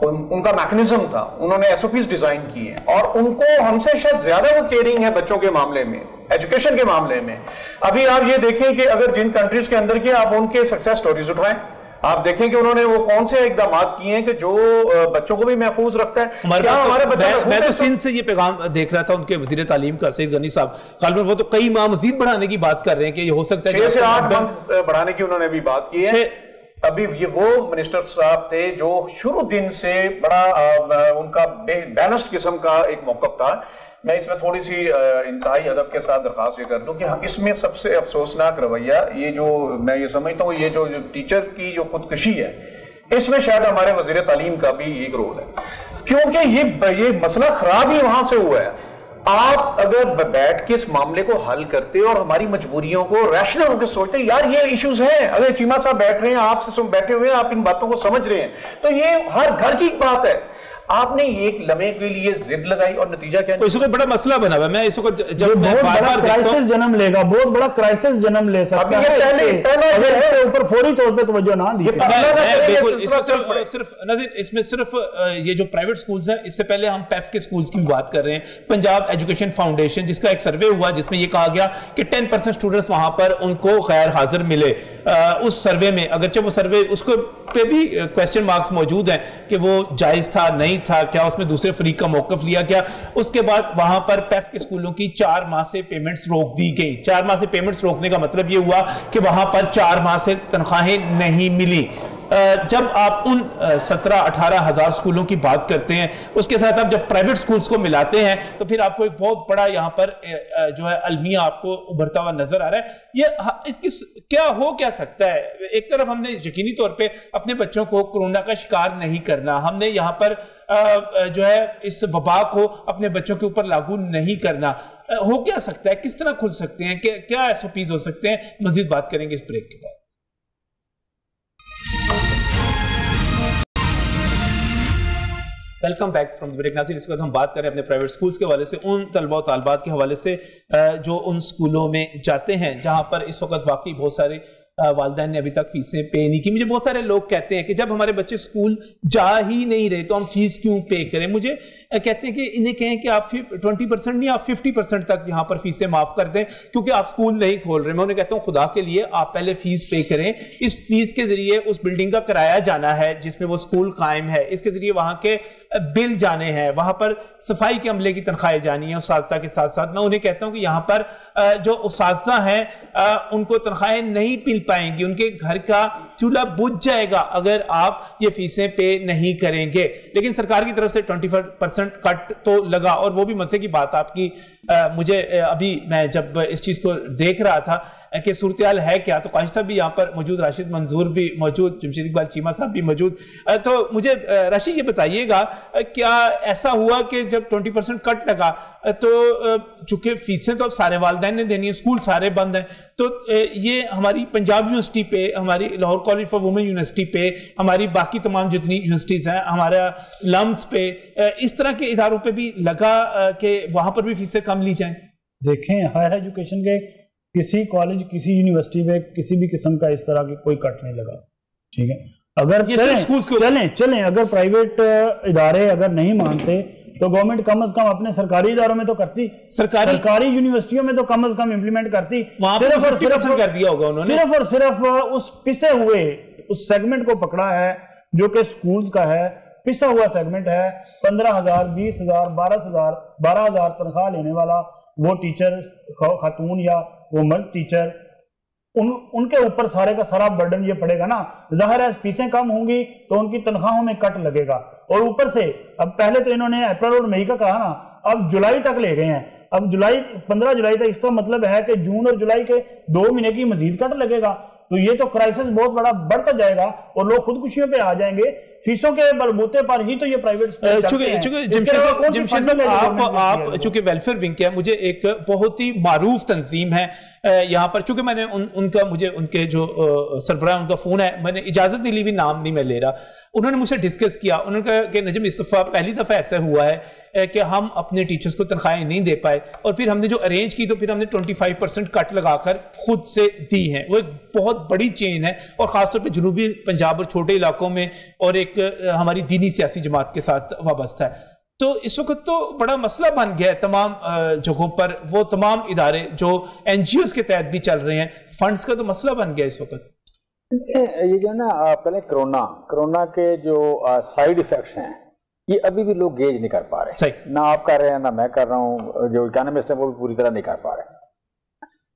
ان کا میکنزم تھا, انہوں نے ایس او پیز ڈیزائن کی ہیں, اور ان کو ہم سے شاید زیادہ وہ کیئرنگ ہے بچوں کے معاملے میں, ایجوکیشن کے معاملے میں. ابھی آپ یہ دیکھیں کہ اگر جن کنٹریز کے اندر کی آپ ان کے سکسیس سٹوریز اٹھائیں, آپ دیکھیں کہ انہوں نے وہ کون سے اقدامات کیے ہیں کہ جو بچوں کو بھی محفوظ رکھتا ہے.
میں تو سندھ سے یہ پیغام دیکھ رہا تھا ان کے وزیر تعلیم کا سعید غنی صاحب, غالباً وہ تو کئی ماہ مزید بڑھانے کی بات کر رہے ہیں کہ یہ ہو سکتا ہے
6 سے 8 منتھ بڑھانے کی انہوں نے بھی بات کی ہے. ابھی یہ وہ منسٹر صاحب تھے جو شروع دن سے بڑا ان کا بیلنسڈ قسم کا ایک موقف تھا. میں اس میں تھوڑی سی انتہائی ادب کے ساتھ درخواست یہ کر دوں کہ اس میں سب سے افسوسناک رویہ یہ جو میں یہ سمجھتا ہوں, یہ جو ٹیچر کی جو خودکشی ہے, اس میں شاید ہمارے وزیر تعلیم کا بھی ایک رول ہے, کیونکہ یہ مسئلہ خراب ہی وہاں سے ہوا ہے. آپ اگر بیٹھ کے اس معاملے کو حل کرتے اور ہماری مجبوریوں کو ریشنل ہو کے سوچتے, یار یہ ایشوز ہیں, اگر چیمہ صاحب بیٹھ رہے ہیں, آپ سے بیٹھے ہوئے ہیں, آپ ان باتوں کو سمجھ رہے ہیں, تو یہ ہر گھر کی بات ہے. آپ نے ایک لمحے کے لیے ضد لگائی اور نتیجہ کیا؟
اس کو بڑا مسئلہ بنا ہوا ہے. میں اس کو جب
بہت بڑا کرائسس جنم لے گا, بہت بڑا کرائسس جنم لے سکتا ہے اگر اس کے اوپر فوری طور پہ توجہ نہ دی.
اس میں صرف یہ جو پرائیویٹ سکولز ہیں, اس سے پہلے ہم پیف کے سکولز کی بات کر رہے ہیں, پنجاب ایجوکیشن فاؤنڈیشن, جس کا ایک سروے ہوا جس میں یہ کہا گیا کہ 10% اسٹوڈنٹس وہاں پر ان کو غیر حاضر ملے. اس سروے میں اگرچہ وہ سروے اس کو پہ بھی کویسچن مارکس موجود ہیں کہ وہ جائز تھا نہیں تھا کیا اس میں دوسرے فریق کا موقف لیا گیا. اس کے بعد وہاں پر پیف کے اسکولوں کی 4 ماہ سے پیمنٹس روک دی گئی. 4 ماہ سے پیمنٹس روکنے کا مطلب یہ ہوا کہ وہاں پر 4 ماہ سے تنخواہیں نہیں ملی. جب آپ ان 17-18 ہزار سکولوں کی بات کرتے ہیں, اس کے ساتھ آپ جب پرائیویٹ سکولز کو ملاتے ہیں تو پھر آپ کو ایک بہت بڑا یہاں پر جو ہے المیہ آپ کو ابھرتا ہوا نظر آ رہا ہے. یہ کیا ہو کیا سکتا ہے؟ ایک طرف ہم نے یقینی طور پہ اپنے بچوں کو کورونا کا شکار نہیں کرنا, ہم نے یہاں پر جو ہے اس وبا کو اپنے بچوں کے اوپر لاگو نہیں کرنا. ہو کیا سکتا ہے؟ کس طرح کھل سکتے ہیں؟ کیا SOPs ہو سکتے ہیں؟ مزید بات کریں گے اس بریک کے بعد. Welcome back from break. ناظرین, اس وقت ہم بات کر رہے ہیں اپنے پرائیویٹ سکولز کے حوالے سے, ان طلبہ و طالبات کے حوالے سے جو ان سکولوں میں جاتے ہیں جہاں پر اس وقت واقعی بہت سارے والدین نے ابھی تک فیسیں پے نہیں کی. مجھے بہت سارے لوگ کہتے ہیں کہ جب ہمارے بچے سکول جا ہی نہیں رہے تو ہم فیس کیوں پے کریں. مجھے کہتے ہیں کہ انہیں کہیں کہ آپ 20% نہیں, آپ 50% تک یہاں پر فیسیں معاف کر دیں کیونکہ آپ سکول نہیں کھول رہے. میں انہیں کہتا ہوں خدا کے لیے آپ پہلے فیس پے کریں. اس فیس کے ذریعے اس بلڈنگ کا کرایہ جانا ہے جس میں وہ سکول قائم ہے, اس کے ذریعے وہاں کے بل جانے ہیں, وہاں پر صفائی کے عملے کی تنخواہیں جانی ہیں اساتذہ کے ساتھ ساتھ. میں انہیں کہتا ہوں کہ یہاں پر جو اساتذہ ہیں ان کو تنخواہیں نہیں مل پائیں گی, ان کے گھر کا چولہا بجھ جائے گا اگر آپ یہ فیسیں پے نہیں کریں گے. لیکن سرکار کی طرف سے 25% کٹ تو لگا, اور وہ بھی مزے کی بات آپ کی. مجھے ابھی میں جب اس چیز کو دیکھ رہا تھا کہ صورتحال ہے کیا, تو قاضی صاحب بھی یہاں پر موجود, راشد منظور بھی موجود, جمشید اقبال چیمہ صاحب بھی موجود. تو مجھے راشد یہ بتائیے گا کیا ایسا ہوا کہ جب 20% کٹ لگا تو چونکہ فیسیں تو اب سارے والدین نے دینی ہیں, اسکول سارے بند ہیں, تو یہ ہماری پنجاب یونیورسٹی پہ, ہماری Lahore college for women university پہ, ہماری باقی تمام جتنی یونیورسٹیز ہیں, ہمارا لمس پہ, اس طرح کے اداروں پہ بھی لگا کہ وہاں پر بھی فیسیں کم لی جائیں؟
دیکھیں, ہائر ایجوکیشن کے کسی کالج کسی یونیورسٹی میں کسی بھی قسم کا اس طرح کی کوئی کٹ نہیں لگا. ٹھیک ہے, اگر چلیں اگر پرائیویٹ ادارے اگر نہیں مانتے تو گورنمنٹ کم از کم اپنے سرکاری اداروں میں تو کرتی, سرکاری یونیورسٹیوں میں تو کم از کم امپلیمنٹ کرتی. صرف اور صرف اس پسے ہوئے اس سیگمنٹ کو پکڑا ہے جو کہ سکولز کا ہے, پسا ہوا سیگمنٹ ہے. 15,000 20,000 12,000 تنخواہ لینے والا وہ ٹیچر خاتون یا وہ مرد ٹیچر, ان کے اوپر سارے کا سارا برڈن یہ پڑے گا نا. ظاہر ہے فیسیں کم ہوں گی تو ان کی تنخواہوں میں کٹ لگے گا, اور اوپر سے اب پہلے تو انہوں نے اپریل اور مئی کا کہا نا, اب جولائی تک لے گئے ہیں. اب 15 جولائی تک, اس کا مطلب ہے کہ جون اور جولائی کے 2 مہینے کی مزید کٹ لگے گا. تو یہ تو کرائسس بہت بڑا بڑھتا جائے گا اور لوگ خودکشیوں پہ آ جائیں گے. فیسوں کے بلبوتے پر ہی تو یہ پرائیویٹ
جمشید صاحب آپ چونکہ ویلفیئر ونگ کے ہیں, مجھے ایک بہت ہی معروف تنظیم ہے یہاں پر, چونکہ میں نے ان کا مجھے ان کے جو سربراہ ان کا فون ہے, میں نے اجازت نہیں لی بھی, نام نہیں میں لے رہا, انہوں نے مجھ سے ڈسکس کیا. انہوں نے کہا کہ نجم اس دفعہ پہلی دفعہ ایسا ہوا ہے کہ ہم اپنے ٹیچرز کو تنخواہیں نہیں دے پائے, اور پھر ہم نے جو ارینج کی تو پھر ہم نے 25% کٹ لگا کر خود سے دی ہیں. وہ ایک بہت بڑی چین ہے, اور خاص طور پہ جنوبی پنجاب اور چھوٹے علاقوں میں, اور ایک ہماری دینی سیاسی جماعت کے ساتھ وابستہ ہے. تو اس وقت تو بڑا مسئلہ بن گیا ہے تمام جگہوں پر. وہ تمام ادارے جو NGOs کے تحت بھی چل رہے ہیں, فنڈز کا تو مسئلہ بن گیا اس وقت.
یہ جو ہے نا پہلے کرونا کے جو سائیڈ ایفیکٹس ہیں یہ ابھی بھی لوگ گیج نہیں کر پا رہے.
صحیح,
نہ آپ کر رہے ہیں نہ میں کر رہا ہوں, جو اکانومسٹ ہیں وہ بھی پوری طرح نہیں کر پا رہے.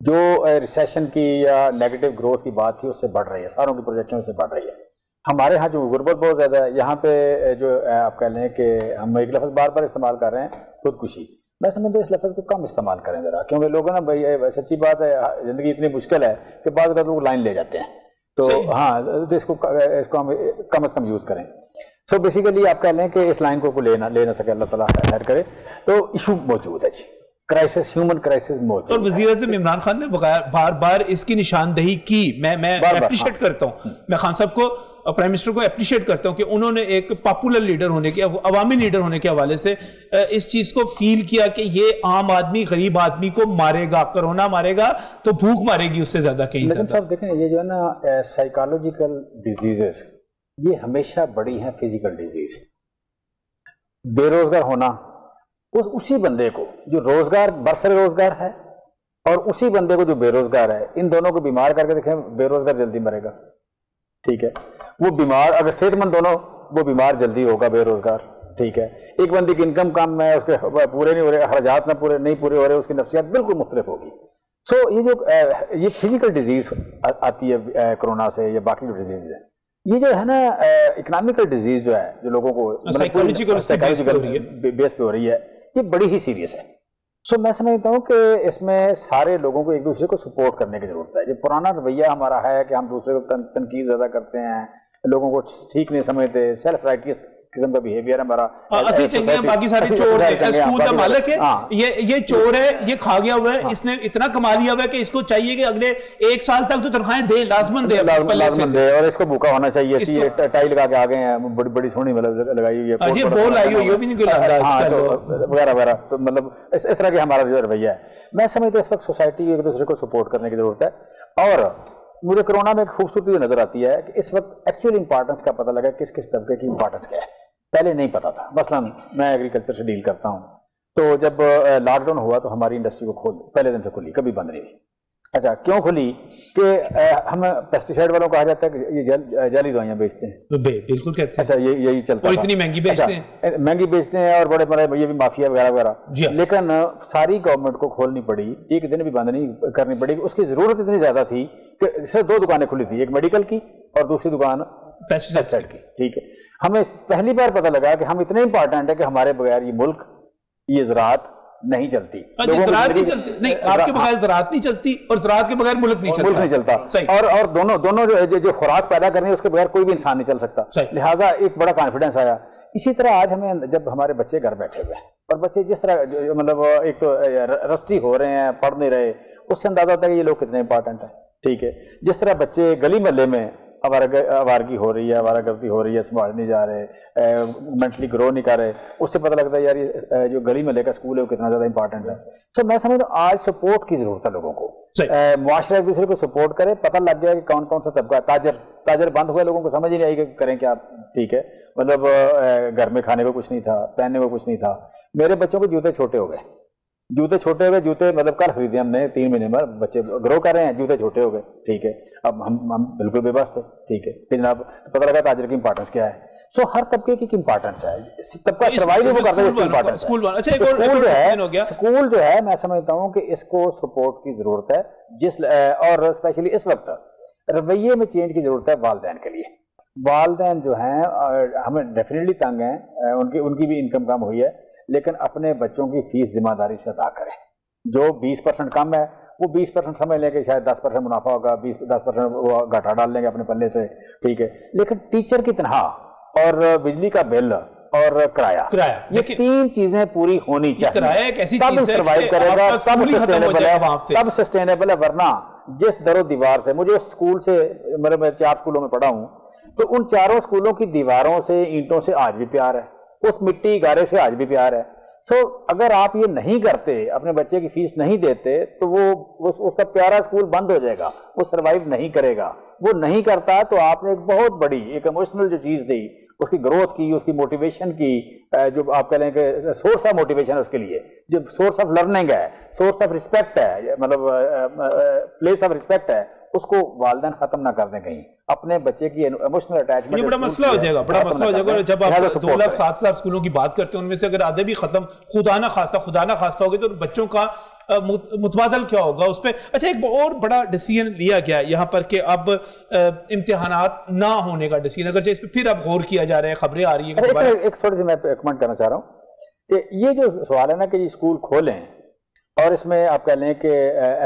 جو ریسیشن کی یا نیگیٹو گروتھ کی بات تھی اس سے بڑھ رہی ہے, ساروں کی پروجیکشن سے بڑھ رہی ہے. ہمارے ہاں جو غربت بہت زیادہ ہے, یہاں پہ جو آپ کہہ لیں کہ ہم ایک لفظ بار بار استعمال کر رہے ہیں, خودکشی. میں سمجھتا ہوں اس لفظ کو کم استعمال کریں ذرا, کیونکہ لوگ نا بھائی سچی بات ہے, زندگی اتنی مشکل ہے کہ بعض اوقات لوگ لائن لے جاتے ہیں. تو ہاں اس کو ہم کم از کم یوز کریں. سو بیسیکلی آپ کہہ لیں کہ اس لائن کو لے نہ سکے, اللہ تعالیٰ خیر کرے. تو ایشو موجود ہے جی, کرائسس, ہیومن کرائسس موجود.
اور وزیر اعظم عمران خان نے بار بار اس کی نشاندہی کی. میں اپریشیٹ کرتا ہوں, میں خان صاحب کو, پرائم منسٹر کو اپریشیٹ کرتا ہوں کہ انہوں نے ایک پاپولر لیڈر ہونے کے, عوامی لیڈر ہونے کے حوالے سے اس چیز کو فیل کیا کہ یہ عام آدمی, غریب آدمی کو مارے گا, کرونا مارے گا تو بھوک مارے گی اس سے زیادہ کہیں زیادہ.
صاحب دیکھیں, یہ جو ہے نا سائیکالوجیکل ڈیزیزز یہ ہمیشہ بڑی ہیں فزیکل ڈیزیز. بے روزگار ہونا, اسی بندے کو جو روزگار برسر روزگار ہے اور اسی بندے کو جو بے روزگار ہے, ان دونوں کو بیمار کر کے دیکھیں, بے روزگار جلدی مرے گا. ٹھیک ہے, وہ بیمار اگر صحت مند دونوں, وہ بیمار جلدی ہوگا بے روزگار. ٹھیک ہے. ایک بندے کی انکم کم ہے, اس کے پورے نہیں ہو رہے, اخراجات نہ نہیں پورے ہو رہے, اس کی نفسیات بالکل مختلف ہوگی. سو یہ فزیکل ڈیزیز آتی ہے کرونا سے یا باقی جو ڈیزیز ہے, یہ جو ہے نا اکنامیکل ڈیزیز جو ہے جو لوگوں کو سائیکالوجیکل بیس پہ ہو رہی ہے, یہ بڑی ہی سیریس ہے. سو میں سمجھتا ہوں کہ اس میں سارے لوگوں کو ایک دوسرے کو سپورٹ کرنے کی ضرورت ہے. جو پرانا رویہ ہمارا ہے کہ ہم دوسرے کو تنقید زیادہ کرتے ہیں, لوگوں کو ٹھیک نہیں سمجھتے, سیلف رائٹیس قسم کا بیہیویئر ہمارا,
اسی چنگے باقی سارے چور ہیں, اسکول کا مالک ہے, یہ چور ہے, یہ کھا گیا ہوا ہے, اس نے اتنا کما لیا ہوا ہے کہ اس کو چاہیے کہ اگلے 1 سال تک تو تنخواہیں دے, لازمن دے,
اور اس کو بھوکا ہونا چاہیے. ٹائی لگا کے آگے ہیں, بڑی سونی مطلب لگائی ہوئی ہے,
یہ بول آئی ہوئی ہے بھی نہیں کوئی لگتا
وغیرہ وغیرہ. تو مطلب اس طرح کے ہمارا جو رویہ ہے, میں سمجھتا ہوں اس وقت سوسائٹی ایک دوسرے کو سپورٹ کرنے کی ضرورت ہے. اور مجھے کرونا میں ایک خوبصورتی نظر آتی ہے کہ اس وقت ایکچوئل امپارٹنس کا پتہ لگا کس کس طبقے کی امپارٹنس کیا ہے. پہلے نہیں پتا تھا. مثلا میں ایگریکلچر سے ڈیل کرتا ہوں, تو جب لاک ڈاؤن ہوا تو ہماری انڈسٹری کو پہلے دن سے کھلی, کبھی بند نہیں ہوئی. اچھا کیوں کھلی؟ کہ ہم پیسٹیسائڈ والوں کو کہا جاتا ہے کہ یہ جعلی دوائیاں بیچتے ہیں,
بالکل کہتے ہیں.
اچھا یہی چلتا ہے,
اور اتنی مہنگی بیچتے ہیں,
مہنگی بیچتے ہیں, اور بڑے بڑے یہ بھی مافیا وغیرہ وغیرہ. لیکن ساری گورنمنٹ کو کھولنی پڑی, ایک دن بھی بند نہیں کرنی پڑی. اس کی ضرورت اتنی زیادہ تھی کہ صرف 2 دکانیں کھلی تھی, ایک میڈیکل کی اور دوسری دکان پیسٹیسائڈ کی. ٹھیک ہے, ہمیں پہلی بار پتہ لگا کہ ہم اتنے امپارٹنٹ ہیں کہ ہمارے بغیر یہ ملک, یہ زراعت نہیں چلتی.
زراعت نہیں چلتی, نہیں آپ کے بغیر زراعت نہیں چلتی, اور زراعت کے بغیر ملک نہیں
چلتا. اور دونوں جو خوراک پیدا کرنی ہے اس کے بغیر کوئی بھی انسان نہیں چل سکتا. لہٰذا ایک بڑا کانفیڈنس آیا. اسی طرح آج ہمیں جب ہمارے بچے گھر بیٹھے ہوئے ہیں, اور بچے جس طرح مطلب ایک تو رسٹی ہو رہے ہیں, پڑھ نہیں رہے, اس سے اندازہ ہوتا ہے کہ یہ لوگ کتنے امپارٹنٹ ہیں. ٹھیک ہے, جس طرح بچے گلی محلے میں آوارگی ہو رہی ہے, آوارہ گردی ہو رہی ہے, سنبھال نہیں جا رہے, مینٹلی گرو نہیں کر رہے, اس سے پتہ لگتا ہے یار یہ جو گلی محلے کا اسکول ہے وہ کتنا زیادہ امپارٹنٹ ہے. سو میں سمجھتا ہوں آج سپورٹ کی ضرورت ہے لوگوں کو. معاشرہ ایک دوسرے کو سپورٹ کرے, پتہ لگ گیا کہ کون کون سا طبقہ. تاجر بند ہوئے, لوگوں کو سمجھ ہی نہیں آئی کہ کریں کیا. ٹھیک ہے, مطلب گھر میں کھانے کو کچھ نہیں تھا, پہننے کو کچھ نہیں تھا. میرے بچوں کے جوتے چھوٹے ہو گئے, جوتے مطلب کل خریدے ہم نے 3 مہینے میں, بچے گرو کر رہے ہیں, جوتے چھوٹے ہو گئے. ٹھیک ہے, اب ہم بالکل بے بس تھے. ٹھیک ہے, پھر جناب پتہ لگا تاجر کی امپارٹنس کیا ہے. سو ہر طبقے کی امپارٹنس ہے, طبقہ سروائیو وہ کرتا ہے, اس کی امپارٹنس ہے. اسکول جو ہے میں سمجھتا ہوں کہ اس کو سپورٹ کی ضرورت ہے, اور اسپیشلی اس وقت رویے میں چینج کی ضرورت ہے والدین کے لیے. والدین جو ہیں ہمیں ڈیفینیٹلی تنگ ہیں, ان کی بھی انکم کم ہوئی ہے, لیکن اپنے بچوں کی فیس ذمہ داری سے ادا کریں. جو 20% کم ہے وہ 20% سمجھ لیں کہ شاید 10% منافع ہوگا, 10% وہ گھاٹا ڈال لیں گے اپنے پلے سے. ٹھیک ہے, لیکن ٹیچر کی تنخواہ اور بجلی کا بل اور کرایہ, یہ 3 چیزیں پوری ہونی چاہیے.
کرایہ ایک ایسی چیز ہے
تب سسٹینیبل ہے. ورنہ جس در و دیوار سے, مجھے اس اسکول سے, مطلب میں 4 اسکولوں میں پڑھا ہوں, تو ان 4 اسکولوں کی دیواروں سے, اینٹوں سے آج بھی پیار ہے, اس مٹی گارے سے آج بھی پیار ہے. سو اگر آپ یہ نہیں کرتے, اپنے بچے کی فیس نہیں دیتے, تو وہ اس کا پیارا اسکول بند ہو جائے گا, وہ سروائیو نہیں کرے گا. وہ نہیں کرتا تو آپ نے ایک بہت بڑی ایک ایموشنل جو چیز دی, اس کی گروتھ کی, اس کی موٹیویشن کی, جو آپ کہہ لیں کہ سورس آف موٹیویشن اس کے لیے, جو سورس آف لرننگ ہے, سورس آف رسپیکٹ ہے, مطلب پلیس آف رسپیکٹ ہے, اس کو والدین ختم نہ کر دیں کہیں. اپنے بچے کی ایموشنل اٹیچمنٹ,
یہ بڑا مسئلہ ہو جائے گا, بڑا مسئلہ ہو جائے گا. جب آپ 2,07,000 اسکولوں کی بات کرتے ہیں, ان میں سے اگر آدھے بھی ختم خدا نہ خواستہ ہوگی, تو بچوں کا متبادل کیا ہوگا اس پہ. اچھا, ایک اور بڑا ڈیسیژن لیا گیا یہاں پر کہ اب امتحانات نہ ہونے کا ڈیسیژن, اگرچہ اس پہ پھر اب غور کیا جا رہا ہے, خبریں آ رہی ہیں.
ایک تھوڑی سی میں کمنٹ کرنا چاہ رہا ہوں کہ یہ جو سوال ہے نا کہ یہ اسکول کھولیں, اور اس میں آپ کہہ لیں کہ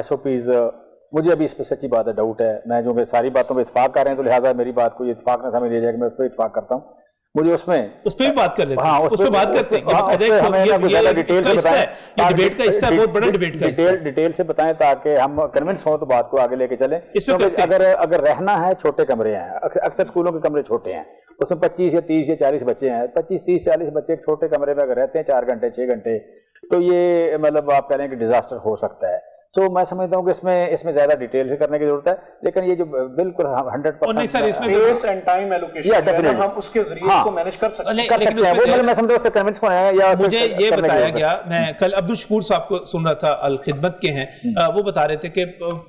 SOPs, مجھے ابھی اس پہ سچی بات ہے ڈاؤٹ ہے. میں جو کہ ساری باتوں پہ اتفاق کر رہے ہیں, تو لہٰذا میری بات کو یہ اتفاق نہ سمجھ لیا جائے کہ میں اس پہ اتفاق کرتا ہوں. مجھے اس پہ بھی
بات کر لیتے ہیں, اس پہ بات کرتے ہیں,
ڈیٹیل سے بتائیں تاکہ ہم کنونس ہوں تو بات کو آگے لے کے چلیں. اگر رہنا ہے, چھوٹے کمرے ہیں, اکثر اسکولوں کے کمرے چھوٹے ہیں, اس میں 25 یا 30 یا 40 بچے ہیں, 25 30 40 بچے ایک چھوٹے کمرے میں اگر رہتے ہیں 4 گھنٹے 6 گھنٹے, تو یہ مطلب آپ کہہ رہے ہیں کہ ڈیزاسٹر ہو سکتا ہے. سو میں سمجھتا ہوں کہ اس میں زیادہ ڈیٹیل سے کرنے کی ضرورت ہے, لیکن یہ جو بالکل 100%
اس کے ذریعے کو مینیج کر سکتے
ہیں. مجھے یہ بتایا گیا, میں کل عبدالشکور صاحب کو سن رہا تھا, الخدمت کے ہیں, وہ بتا رہے تھے کہ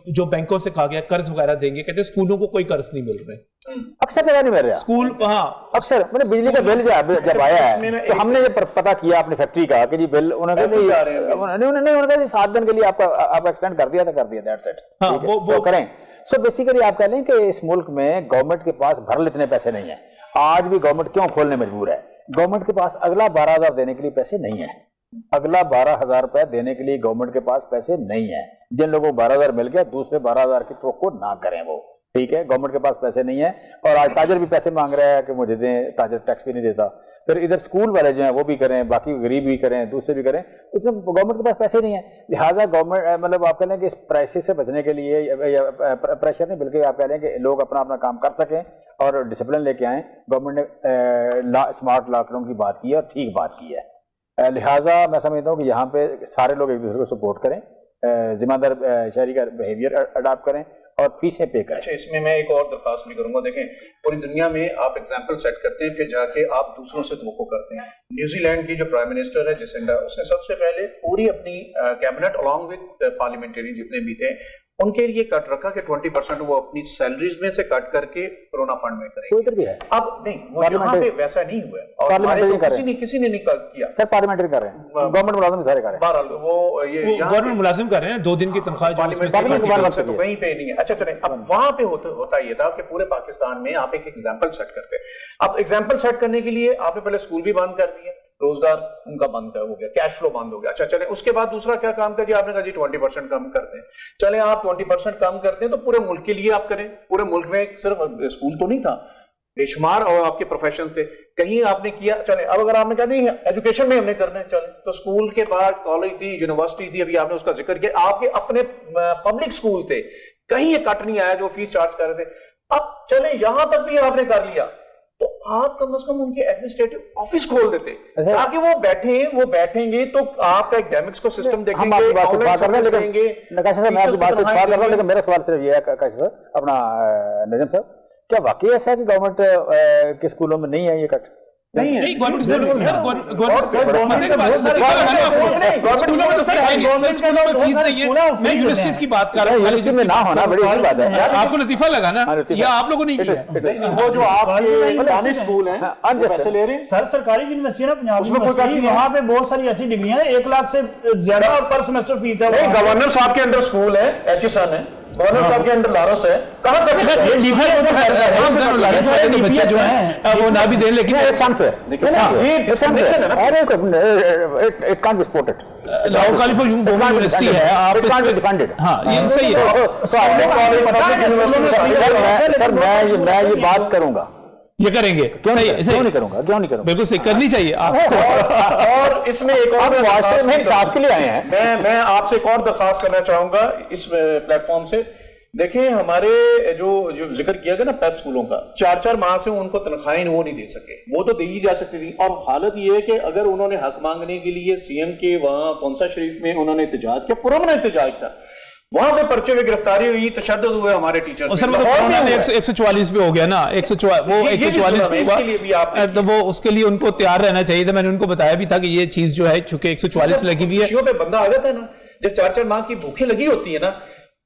جو بینکوں سے کہا گیا قرض وغیرہ دیں گے, کہتے ہیں اسکولوں کو کوئی قرض نہیں مل رہے.
اکثر جگہ نہیں مل رہا
اسکول. ہاں
اکثر میں نے بجلی کا بل جب آیا ہے تو ہم نے یہ پتا کیا اپنی فیکٹری کا کہ جی بل انہوں نے کہا 7 دن کے لیے آپ ایکسٹینڈ کر دیا دیٹس اٹ وہ کریں. سو بیسیکلی آپ کہہ لیں کہ اس ملک میں گورنمنٹ کے پاس بھرل اتنے پیسے نہیں ہیں. آج بھی گورنمنٹ کیوں کھولنے مجبور ہے؟ گورنمنٹ کے پاس اگلا 12,000 دینے کے لیے پیسے نہیں ہیں. اگلا 12,000 روپے دینے کے لیے گورنمنٹ کے پاس پیسے نہیں ہیں. جن لوگوں کو 12,000 مل گیا دوسرے 12,000 کی توقع نہ کریں. وہ ٹھیک ہے گورنمنٹ کے پاس پیسے نہیں ہیں اور آج تاجر بھی پیسے مانگ رہا ہے کہ مجھے دیں. تاجر ٹیکس بھی نہیں دیتا. پھر ادھر اسکول والے جو ہیں وہ بھی کریں, باقی غریب بھی کریں, دوسرے بھی کریں. اس میں گورنمنٹ کے پاس پیسے نہیں ہیں. لہٰذا گورنمنٹ مطلب آپ کہہ لیں کہ اس پرائسس سے بچنے کے لیے پریشر نہیں بلکہ آپ کہہ لیں کہ لوگ اپنا کام کر سکیں اور ڈسپلن لے کے آئیں. گورنمنٹ نے اسمارٹ لاک ڈاؤن کی بات کی ہے اور ٹھیک بات کی ہے. لہٰذا میں سمجھتا ہوں کہ یہاں پہ سارے لوگ ایک دوسرے کو سپورٹ کریں, ذمہ دار شہری کا بیہیویئر اڈاپٹ کریں اور فیسیں پے کریں.
اچھا, اس میں ایک اور درخواست بھی کروں گا. دیکھیں پوری دنیا میں آپ ایگزامپل سیٹ کرتے ہیں پھر جا کے آپ دوسروں سے توقع کرتے ہیں. نیوزی لینڈ کی جو پرائم منسٹر ہے جسنڈا, اس نے سب سے پہلے پوری اپنی کیبنٹ الانگ وتھ پارلیمنٹری جتنے بھی تھے ان کے لیے کٹ رکھا کہ 20% وہ اپنی سیلریز میں سے کٹ کر کے کورونا فنڈ میں کریں. اب نہیں, وہ یہاں پہ ویسا نہیں ہوا اور کسی نے نہیں کیا.
سر پارلیمنٹری کر رہے ہیں, گورنمنٹ ملازم سارے کر رہے ہیں.
بہرحال وہ
گورنمنٹ ملازم کر رہے ہیں, 2 دن کی تنخواہ جو
تو کہیں پہ نہیں ہے. اچھا چلیں, اب وہاں پہ ہوتا یہ تھا کہ پورے پاکستان میں آپ ایک ایگزامپل سیٹ کرتے ہیں. اب ایگزامپل سیٹ کرنے کے لیے آپ نے پہلے اسکول بھی بند کر دیے, روزگار ان کا بند ہو گیا, کیش فلو بند ہو گیا. اچھا چلیں, اس کے بعد دوسرا کیا کام کیا جی آپ نے کہا جی 20% کم کرتے ہیں. چلیں آپ 20% کم کرتے ہیں تو پورے ملک کے لیے آپ کریں. پورے ملک میں صرف اسکول تو نہیں تھا, بے شمار اور آپ کے پروفیشن سے کہیں آپ نے کیا. چلیں اب اگر آپ نے کہا نہیں ایجوکیشن میں ہم نے کرنا ہے, چلیں تو اسکول کے بعد کالج تھی, یونیورسٹی تھی, ابھی آپ نے اس کا ذکر کیا, آپ کے اپنے پبلک اسکول تھے, کہیں یہ کٹ نہیں آیا جو فیس چارج کر رہے تھے. اب چلیں یہاں تک بھی آپ نے کر لیا تو آپ کم از کم ان کے ایڈمنسٹریٹو آفس کھول دیتے تاکہ وہ بیٹھیں گے تو آپ کا ایکڈیمکس کو سسٹم دیکھیں گے, آن لائن سروس دیں گے.
نقاشہ صاحب میں آپ کی بات سے اتفاق کر رہا ہوں, لیکن میرا سوال صرف یہ ہے نقاشہ صاحب, اپنا نجم صاحب, کیا واقعی ایسا ہے کہ گورنمنٹ کے اسکولوں میں نہیں ہے یہ کٹ؟
نہیں گورنمنٹ فیس نہیں ہے. میں یونیورسٹیز کی بات کر رہا ہوں,
یونیورسٹی میں نہ ہونا بڑی اچھی بات ہے.
آپ کو لطیفہ لگا نا, یا آپ لوگوں نے کیا
وہ جو آپ کے اسکول ہیں پیسے لے رہے ہیں.
سر سرکاری یونیورسٹی ہے نا پنجاب یونیورسٹی, وہاں پہ بہت ساری ایسی ڈگریاں ہیں 1 لاکھ سے زیادہ پر سیمسٹر فیس ہے.
گورنر صاحب کے انڈر اسکول ہے, ایچ ایس این ہے, گورنر صاحب کے انڈر لارس ہے, کہاں تک
بچہ جو ہے وہ نہ بھی دیں, لیکن لاہور کالیفورنیا یونیورسٹی ہے, ہاں یہ صحیح ہے.
سر میں یہ بات کروں گا,
یہ کریں گے,
کیوں نہیں کروں گا,
بالکل صحیح کرنی چاہیے آپ.
اور اس میں ایک اور
معاشرے میں انصاف کے لیے آئے ہیں.
میں آپ سے ایک اور درخواست کرنا چاہوں گا اس پلیٹ فارم سے. دیکھیں ہمارے جو ذکر کیا گیا نا پیپ اسکولوں کا, 4 ماہ سے ان کو تنخواہیں وہ نہیں دے سکے, وہ تو دے ہی جا سکتی تھی. اور حالت یہ ہے کہ اگر انہوں نے حق مانگنے کے لیے سی ایم کے وہاں کونسا شریف میں انہوں نے احتجاج کیا, پرامن احتجاج تھا, وہاں پہ پرچے میں گرفتاری ہوئی, تشدد ہوئے ہمارے ٹیچرز.
سر وہ کورونا میں 144 پہ ہو گیا نا, 144 پہ ہوا, تو وہ اس کے لیے ان کو تیار رہنا چاہیے تھا. میں نے ان کو بتایا بھی تھا کہ یہ چیز جو ہے چونکہ 144 لگی ہوئی ہے,
پہ بندہ آ جاتا ہے نا, جب 4 ماہ کی بھوکیں لگی ہوتی ہے نا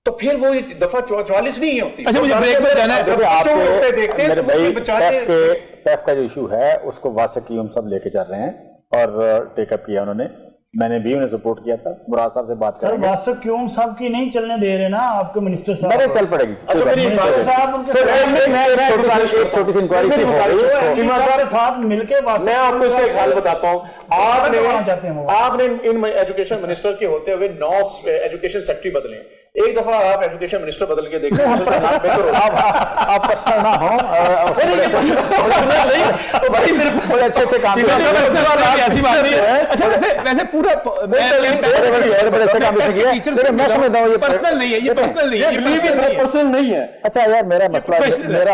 تو پھر وہ دفعہ 44 نہیں ہوتی.
اچھا مجھے بریک پہ جانا ہے.
پیپ کا جو ایشو ہے اس کو واسق کی ہم سب لے کے چل رہے ہیں اور ٹیک اپ کیا انہوں نے, میں نے بھی انہیں سپورٹ کیا تھا. مراد صاحب سے بات
سر واسق کیوں صاحب کی نہیں چلنے دے رہے نا آپ کے منسٹر صاحب,
میں چل پڑے گی. چھوٹی سی انکوائری
کے ساتھ مل کے
میں آپ کو اس کا ایک حال بتاتا ہوں. آپ نے ان ایجوکیشن منسٹر کے ہوتے ہوئے 9 ایجوکیشن سیکٹری بدلے. ایک دفعہ آپ ایجوکیشن منسٹر بدل کے دیکھیں,
آپ پرسنل نہ ہوں, بڑے اچھے اچھے کام
ایسی بات نہیں ہے. اچھا ویسے پورا پرسنل نہیں ہے, یہ پرسنل نہیں ہے.
اچھا یار میرا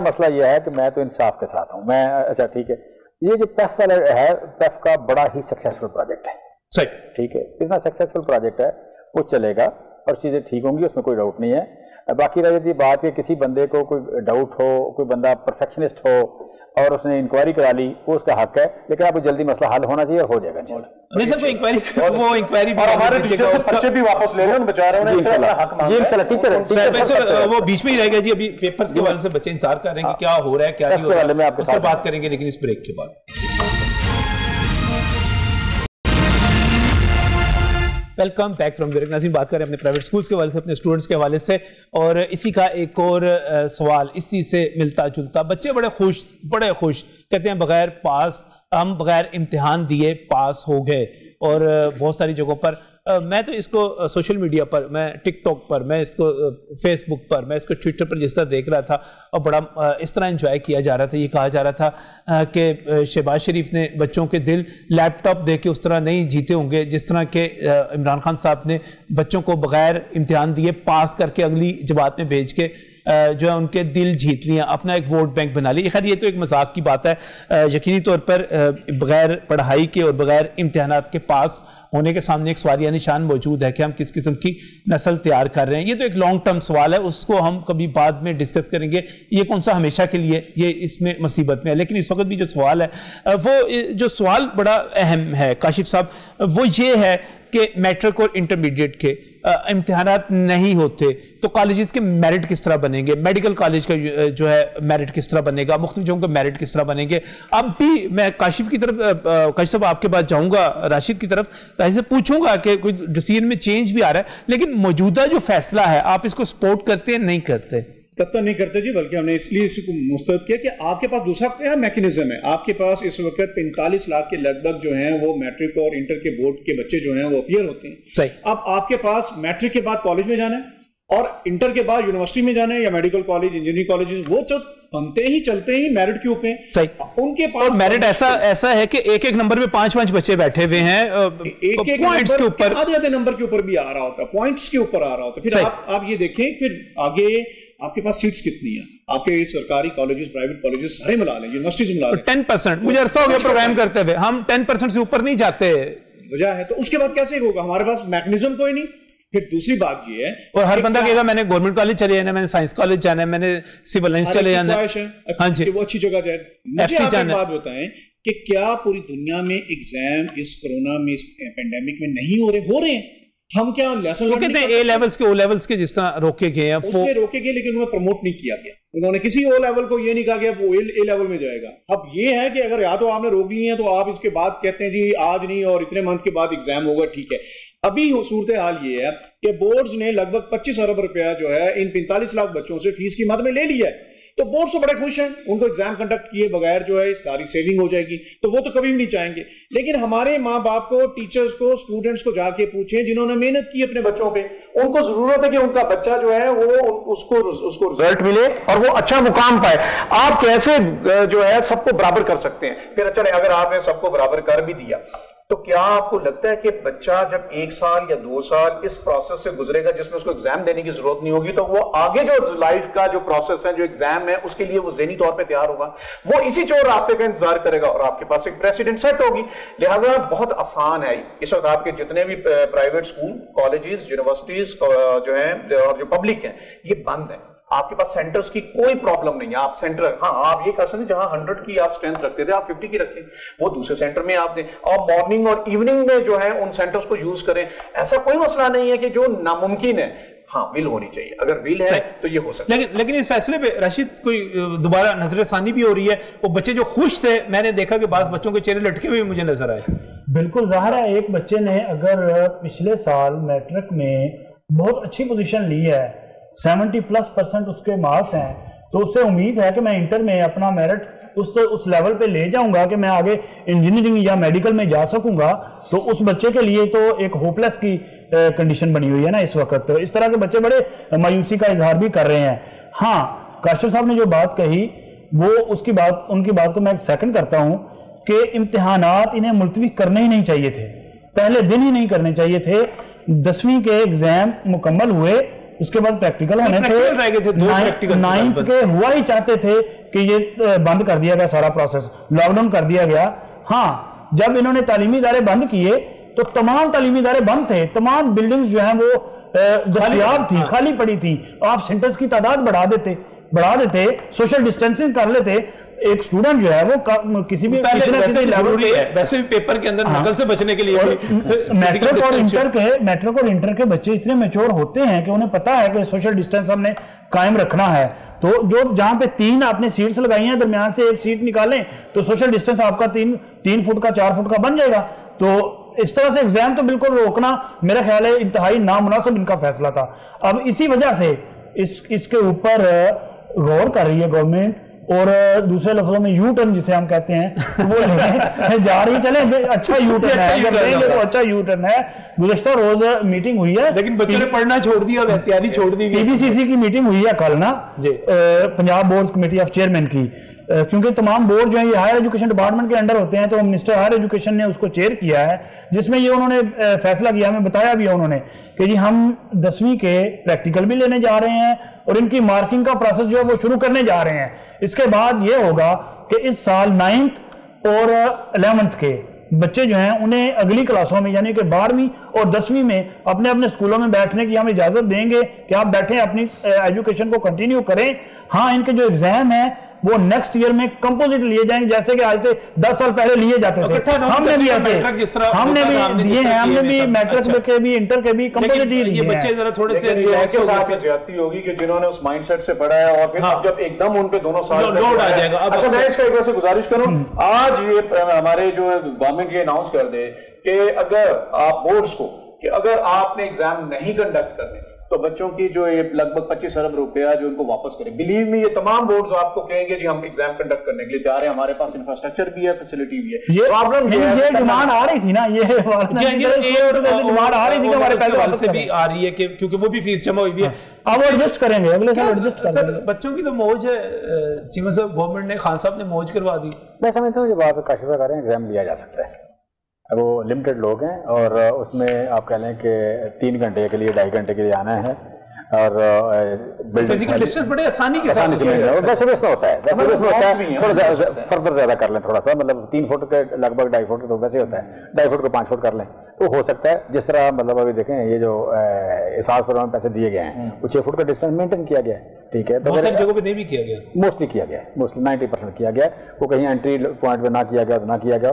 مسئلہ یہ ہے کہ میں تو انصاف کے ساتھ ہوں. میں اچھا ٹھیک ہے, یہ جو پیف ہے, پیف کا بڑا ہی سکسیسفل پروجیکٹ ہے. صحیح ٹھیک ہے, اتنا سکسیسفل پروجیکٹ ہے, وہ چلے گا اور چیزیں ٹھیک ہوں گی, اس میں کوئی ڈاؤٹ نہیں ہے. باقی رہ جاتی بات کہ کسی بندے کو کوئی ڈاؤٹ ہو, کوئی بندہ پرفیکشنسٹ ہو اور اس نے انکوائری کرا لی, وہ اس کا حق ہے, لیکن آپ کو جلدی مسئلہ حل ہونا چاہیے اور ہو جائے گا انشاءاللہ.
نہیں سر وہ انکوائری
اور ہمارے ٹیچر سے پرچے بھی واپس لے لیں بیچاروں نے اپنا حق مانگا
ہے. وہ بیچ میں ہی رہ گیا جی, ابھی پیپرز کے حوالے سے بچے انتظار کر رہے ہیں کہ کیا ہو رہا ہے کیا نہیں ہو رہا ہے, اس پر بات کریں گے لیکن اس بریک کے بعد. Welcome back from break. ناظرین بات کریں اپنے پرائیویٹ سکولز کے حوالے سے, اپنے اسٹوڈنٹس کے حوالے سے, اور اسی کا ایک اور سوال اسی سے ملتا جلتا. بچے بڑے خوش کہتے ہیں بغیر پاس, ہم بغیر امتحان دیے پاس ہو گئے. اور بہت ساری جگہوں پر میں تو اس کو سوشل میڈیا پر, میں ٹک ٹاک پر, میں اس کو فیس بک پر, میں اس کو ٹویٹر پر جس طرح دیکھ رہا تھا اور بڑا اس طرح انجوائے کیا جا رہا تھا. یہ کہا جا رہا تھا کہ شہباز شریف نے بچوں کے دل لیپ ٹاپ دے کے اس طرح نہیں جیتے ہوں گے جس طرح کہ عمران خان صاحب نے بچوں کو بغیر امتحان دیے پاس کر کے اگلی جماعت میں بھیج کے جو ہے ان کے دل جیت لیا, اپنا ایک ووٹ بینک بنا لی. خیر یہ تو ایک مذاق کی بات ہے. یقینی طور پر بغیر پڑھائی کے اور بغیر امتحانات کے پاس ہونے کے سامنے ایک سوالیہ نشان موجود ہے کہ ہم کس قسم کی نسل تیار کر رہے ہیں. یہ تو ایک لانگ ٹرم سوال ہے, اس کو ہم کبھی بعد میں ڈسکس کریں گے. یہ کون سا ہمیشہ کے لیے, یہ اس میں مصیبت میں ہے. لیکن اس وقت بھی جو سوال ہے وہ جو سوال بڑا اہم ہے کاشف صاحب, وہ یہ ہے کہ میٹرک اور انٹرمیڈیٹ کے امتحانات نہیں ہوتے تو کالجز کے میرٹ کس طرح بنیں گے, میڈیکل کالج کا جو ہے میرٹ کس طرح بنے گا, مختلف جگہوں کا میرٹ کس طرح بنیں گے. اب بھی میں کاشف کی طرف, کاشف صاحب آپ کے بعد جاؤں گا, راشد کی طرف, راشد سے پوچھوں گا کہ کوئی ڈیسیژن میں چینج بھی آ رہا ہے, لیکن موجودہ جو فیصلہ ہے آپ اس کو سپورٹ کرتے ہیں نہیں کرتے؟
قطع نہیں کرتے جی, بلکہ ہم نے اس لیے اس کو مسترد کیا کہ آپ کے پاس دوسرا کیا میکینزم ہے. آپ کے پاس اس وقت 45 لاکھ کے لگ بھگ جو ہیں وہ میٹرک اور انٹر کے بورڈ کے بچے جو ہیں وہ اپیئر ہوتے ہیں.
صحیح.
اب آپ کے پاس میٹرک کے بعد کالج میں جانا ہے اور انٹر کے بعد یونیورسٹی میں جانا ہے یا میڈیکل کالج, انجینئرنگ کالجز, وہ بنتے ہی چلتے ہی میرٹ کیوں پہ.
صحیح.
ان کے پاس
میرٹ ایسا ہے کہ ایک نمبر پہ 5 بچے بیٹھے ہوئے ہیں,
ایک پوائنٹس کے اوپر, آدھے نمبر کے اوپر بھی آ رہا ہوتا ہے, پوائنٹس کے اوپر آ رہا ہوتا ہے. پھر آپ یہ دیکھیں پھر آگے آپ کے پاس سیٹس کتنی ہیں, آپ کے سرکاری کالجز, پرائیویٹ کالجز سارے ملا لیں, یونیورسٹیز ملا لیں.
10%. مجھے عرصہ ہو گیا پروگرام کرتے ہوئے, ہم 10% سے اوپر نہیں جاتے.
وجہ ہے تو اس کے بعد کیسے ہوگا, ہمارے پاس میکنزم کوئی نہیں. پھر دوسری بات یہ ہے,
اور ہر بندہ کہے گا میں نے گورنمنٹ کالج چلے جانا ہے, میں نے سائنس کالج جانا ہے, میں نے سول لائنس چلے جانا ہے,
ہاں جی وہ اچھی جگہ جائے. مجھے آپ ایک بات بتائیں کہ کیا پوری دنیا میں ایگزام اس کرونا میں, اس پینڈیمک میں نہیں ہو رہے ہیں؟ ہم کیا لیسن
کہتے ہیں اے لیولز کے او لیولز کے جس طرح روکے گئے ہیں,
اس میں روکے گئے لیکن انہیں پروموٹ نہیں کیا گیا. انہوں نے کسی او لیول کو یہ نہیں کہا کہ وہ اے لیول میں جائے گا. اب یہ ہے کہ اگر یا تو آپ نے روک لی ہیں تو آپ اس کے بعد کہتے ہیں جی آج نہیں اور اتنے منتھ کے بعد ایگزام ہوگا, ٹھیک ہے. ابھی صورتحال یہ ہے کہ بورڈز نے لگ بھگ 25 ارب روپیہ جو ہے ان 45 لاکھ بچوں سے فیس کی مد میں لے لیا ہے. تو بورڈ سے بڑے خوش ہیں, ان کو ایگزام کنڈکٹ کیے بغیر جو ہے ساری سیونگ ہو جائے گی, تو وہ تو کبھی بھی نہیں چاہیں گے. لیکن ہمارے ماں باپ کو, ٹیچرز کو, اسٹوڈنٹس کو جا کے پوچھیں جنہوں نے محنت کی اپنے بچوں پہ, ان کو ضرورت ہے کہ ان کا بچہ جو ہے وہ اس کو رزلٹ ملے اور وہ اچھا مقام پائے. آپ کیسے جو ہے سب کو برابر کر سکتے ہیں؟ پھر چلے اگر آپ نے سب کو برابر کر بھی دیا تو کیا آپ کو لگتا ہے کہ بچہ جب 1 سال یا 2 سال اس پروسیس سے گزرے گا جس میں اس کو ایگزام دینے کی ضرورت نہیں ہوگی, تو وہ آگے جو لائف کا جو پروسیس ہے, جو ایگزام ہے, اس کے لیے وہ ذہنی طور پہ تیار ہوگا, وہ اسی چور راستے کا انتظار کرے گا اور آپ کے پاس ایک پریسیڈنٹ سیٹ ہوگی. لہٰذا بہت آسان ہے اس وقت آپ کے جتنے بھی پرائیویٹ اسکول, کالجز, یونیورسٹیز جو ہیں اور جو پبلک ہیں یہ بند ہیں. آپ کے پاس سینٹرز کی کوئی پرابلم نہیں ہے. آپ سینٹر, ہاں آپ یہ کر سکتے ہیں جہاں 100 کی آپ اسٹرینتھ رکھتے تھے آپ 50 کی رکھیں, وہ دوسرے سینٹر میں آپ دیں, اور مارننگ اور ایوننگ میں جو ہے ان سینٹرز کو یوز کریں. ایسا کوئی مسئلہ نہیں ہے کہ جو ناممکن ہے. ہاں ول ہونی چاہیے, اگر ول ہے تو یہ ہو سکتا ہے.
لیکن اس فیصلے پہ راشد کوئی دوبارہ نظر ثانی بھی ہو رہی ہے. وہ بچے جو خوش تھے, میں نے دیکھا کہ بعض بچوں کے چہرے لٹکے ہوئے مجھے نظر آئے.
بالکل ظاہر ہے, ایک بچے نے اگر پچھلے سال میٹرک میں بہت اچھی پوزیشن لی ہے, 70+% اس کے مارکس ہیں, تو اس سے امید ہے کہ میں انٹر میں اپنا میرٹ اس لیول پہ لے جاؤں گا کہ میں آگے انجینئرنگ یا میڈیکل میں جا سکوں گا. تو اس بچے کے لیے تو ایک ہوپ لیس کی کنڈیشن بنی ہوئی ہے نا اس وقت. اس طرح کے بچے بڑے مایوسی کا اظہار بھی کر رہے ہیں. ہاں کاشف صاحب نے جو بات کہی وہ ان کی بات کو میں سیکنڈ کرتا ہوں کہ امتحانات انہیں ملتوی کرنے ہی نہیں چاہیے تھے, پہلے دن ہی نہیں کرنے چاہیے تھے. 10ویں کے ایگزام مکمل ہوئے, اس کے بعد پریکٹیکل ہونے تھے, 9th کے ہوا ہی چاہتے تھے کہ یہ بند کر دیا گیا سارا پروسیس, لاک ڈاؤن کر دیا گیا. ہاں جب انہوں نے تعلیمی ادارے بند کیے تو تمام تعلیمی ادارے بند تھے, تمام بلڈنگز جو ہیں وہ دستیاب تھی, خالی پڑی تھی, آپ سینٹرز کی تعداد بڑھا دیتے, سوشل ڈسٹینسنگ کر لیتے. ایک اسٹوڈنٹ جو ہے وہ کسی بھی
ویسے بھی پیپر کے اندر نقل سے بچنے کے لیے
میٹرک اور انٹر کے بچے اتنے میچور ہوتے ہیں کہ انہیں پتا ہے کہ سوشل ڈسٹینس ہم نے قائم رکھنا ہے, تو جو جہاں پہ 3 آپ نے سیٹس لگائی ہیں درمیان سے ایک سیٹ نکالیں تو سوشل ڈسٹینس آپ کا 3 فٹ کا 4 فٹ کا بن جائے گا. تو اس طرح سے ایگزام تو بالکل روکنا میرا خیال ہے انتہائی نامناسب ان کا فیصلہ تھا. اب اسی وجہ سے اس کے اوپر غور کر رہی ہے گورنمنٹ, اور دوسرے لفظوں میں یو ٹرن جسے ہم کہتے ہیں وہ جا رہی, چلیں اچھا یو ٹرن ہے, اگر لیں گے تو اچھا یو ٹرن ہے. گزشتہ روز میٹنگ ہوئی ہے,
لیکن بچوں نے پڑھنا چھوڑ دیا, تیاری چھوڑ دی.
پی بی سی سی کی میٹنگ ہوئی ہے کل نا, Punjab board committee of chairman کی, کیونکہ تمام بورڈ جو ہیں یہ ہائر ایجوکیشن ڈپارٹمنٹ کے انڈر ہوتے ہیں, تو منسٹر ہائر ایجوکیشن نے اس کو چیئر کیا ہے, جس میں یہ انہوں نے فیصلہ کیا, ہمیں بتایا بھی انہوں نے کہ جی ہم 10ویں کے پریکٹیکل بھی لینے جا رہے ہیں اور ان کی مارکنگ کا پروسیس جو ہے وہ شروع کرنے جا رہے ہیں. اس کے بعد یہ ہوگا کہ اس سال 9th اور 11th کے بچے جو ہیں انہیں اگلی کلاسوں میں یعنی کہ 12ویں اور 10ویں میں اپنے اپنے اسکولوں میں بیٹھنے کی ہم اجازت دیں گے کہ آپ بیٹھیں, اپنی ایجوکیشن کو کنٹینیو کریں. ہاں ان کے جو ایگزام ہیں وہ نیکسٹ ایئر میں کمپوزٹ لیے جائیں گے, جیسے کہ آج سے 10 سال پہلے لیے جاتے تھے. ہم نے بھی دیے ہیں, ہم نے بھی میٹرک کے بھی انٹر کے بھی کمپوزٹ ہی لیے ہیں.
بچے ذرا تھوڑے سے
ریلیکس کے ساتھ زیادتی ہوگی کہ جنہوں نے اس مائنڈ سیٹ سے پڑھا ہے, اور پھر جب ایک دم ان پہ دونوں سال
لوڈ آ جائے گا.
اچھا میں اس کا ایک بار سے گزارش کروں, آج یہ ہمارے جو گورنمنٹ یہ اناؤنس کر دے کہ اگر آپ بورڈز کو کہ اگر آپ نے ایگزام نہیں کنڈکٹ کرنے تو بچوں کی جو لگ بھگ 25 ارب روپیہ جو ان کو واپس کریں. بلیو میں یہ تمام بورڈز آپ کو کہیں گے جی ہم ایگزام کنڈکٹ کرنے کے لیے تیار ہیں, ہمارے پاس انفراسٹرکچر بھی ہے, فیسلٹی بھی ہے.
یہ پرابلم یہ ڈیمانڈ آ رہی تھی نا, یہ ڈیمانڈ آ رہی تھی کہ ہمارے پیسے
سے بھی آ رہی ہے کہ کیونکہ وہ بھی فیس جمع ہوئی ہے.
اب ایڈجسٹ کریں گے اگلے سال, ایڈجسٹ کریں گے.
بچوں کی تو موج ہے چیمہ صاحب, گورنمنٹ نے خان صاحب نے موج کروا دی.
میں سمجھتا ہوں جب آپ کاشفہ کر رہے ہیں ایگزام لیا جا سکتا ہے, وہ لمیٹڈ لوگ ہیں اور اس میں آپ کہہ لیں کہ 3 گھنٹے کے لیے 2.5 گھنٹے کے لیے آنا ہے, اور
فزیکل ڈسٹینس بڑے آسانی کے ساتھ
ویسے میں ہوتا ہے, فردر زیادہ کر لیں تھوڑا سا, مطلب 3 فٹ کے لگ بھگ 2.5 فٹ تو ویسے ہوتا ہے, 2.5 فٹ کو 5 فٹ کر لیں تو ہو سکتا ہے. جس طرح مطلب ابھی دیکھیں یہ جو احساس پر پیسے دیے گئے ہیں وہ 6 فٹ کا ڈسٹینس مینٹین کیا گیا ہے, ٹھیک ہے, تو
بہت ساری جگہوں پہ نہیں بھی کیا گیا,
موسٹلی کیا گیا ہے, موسٹلی 90% کیا گیا ہے. وہ کہیں انٹری پوائنٹ پہ نہ کیا گیا تو نہ کیا گیا,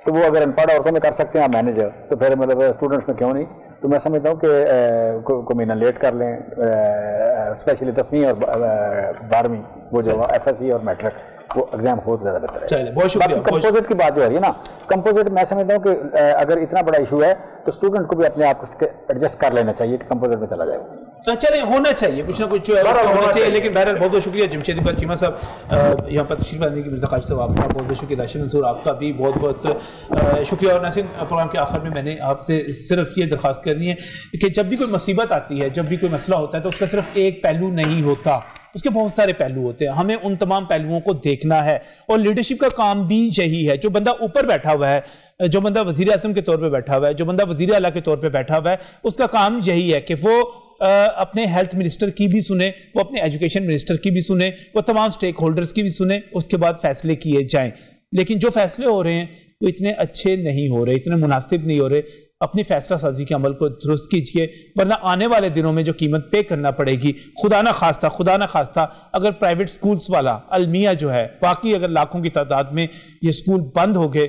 تو وہ اگر ان پڑھ عورتوں میں کر سکتے ہیں آپ مینیجر, تو پھر مطلب اسٹوڈنٹس میں کیوں نہیں. تو میں سمجھتا ہوں کہ کو مہینہ لیٹ کر لیں, اسپیشلی 10ویں اور 12ویں وہ جو ایف ایس سی اور میٹرک وہ ایگزام ہو تو زیادہ بہتر ہے.
بہت شکریہ.
کمپوزٹ کی بات جو ہے نا, کمپوزٹ میں سمجھتا ہوں کہ اگر اتنا بڑا ایشو ہے تو اسٹوڈنٹ کو بھی اپنے آپ کو ایڈجسٹ کر لینا چاہیے کہ کمپوزٹ میں چلا جائے.
چلیں ہونا چاہیے, کچھ نہ کچھ ہونا چاہیے. لیکن بہرحال بہت بہت شکریہ جمشید اقبال چیمہ صاحب یہاں پر تشریف لانے کی, مرزا قاسم صاحب آپ کا بہت بہت شکریہ, راشد منصور آپ کا بھی بہت بہت شکریہ. اور ناظرین پروگرام کے آخر میں نے آپ سے صرف یہ درخواست کرنی ہے کہ جب بھی کوئی مصیبت آتی ہے, جب بھی کوئی مسئلہ ہوتا ہے, تو اس کا صرف ایک پہلو نہیں ہوتا, اس کے بہت سارے پہلو ہوتے ہیں. ہمیں ان تمام پہلوؤں کو دیکھنا ہے, اور لیڈرشپ کا کام بھی یہی ہے. جو بندہ اوپر بیٹھا ہوا ہے, جو بندہ وزیر اعظم کے طور پہ بیٹھا ہوا ہے, جو بندہ وزیر اعلیٰ کے طور پہ بیٹھا ہوا ہے, اس کا کام یہی ہے کہ وہ اپنے ہیلتھ منسٹر کی بھی سنیں, وہ اپنے ایجوکیشن منسٹر کی بھی سنیں, وہ تمام سٹیک ہولڈرز کی بھی سنیں, اس کے بعد فیصلے کیے جائیں. لیکن جو فیصلے ہو رہے ہیں وہ اتنے اچھے نہیں ہو رہے, اتنے مناسب نہیں ہو رہے. اپنی فیصلہ سازی کے عمل کو درست کیجئے, ورنہ آنے والے دنوں میں جو قیمت پے کرنا پڑے گی, خدا نہ خواستہ اگر پرائیویٹ سکولز والا المیہ جو ہے, باقی اگر لاکھوں کی تعداد میں یہ سکول بند ہو گئے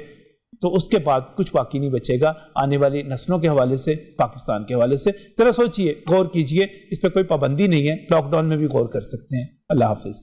تو اس کے بعد کچھ باقی نہیں بچے گا آنے والی نسلوں کے حوالے سے, پاکستان کے حوالے سے. ذرا سوچئے, غور کیجئے, اس پہ کوئی پابندی نہیں ہے, لاک ڈاؤن میں بھی غور کر سکتے ہیں. اللہ حافظ.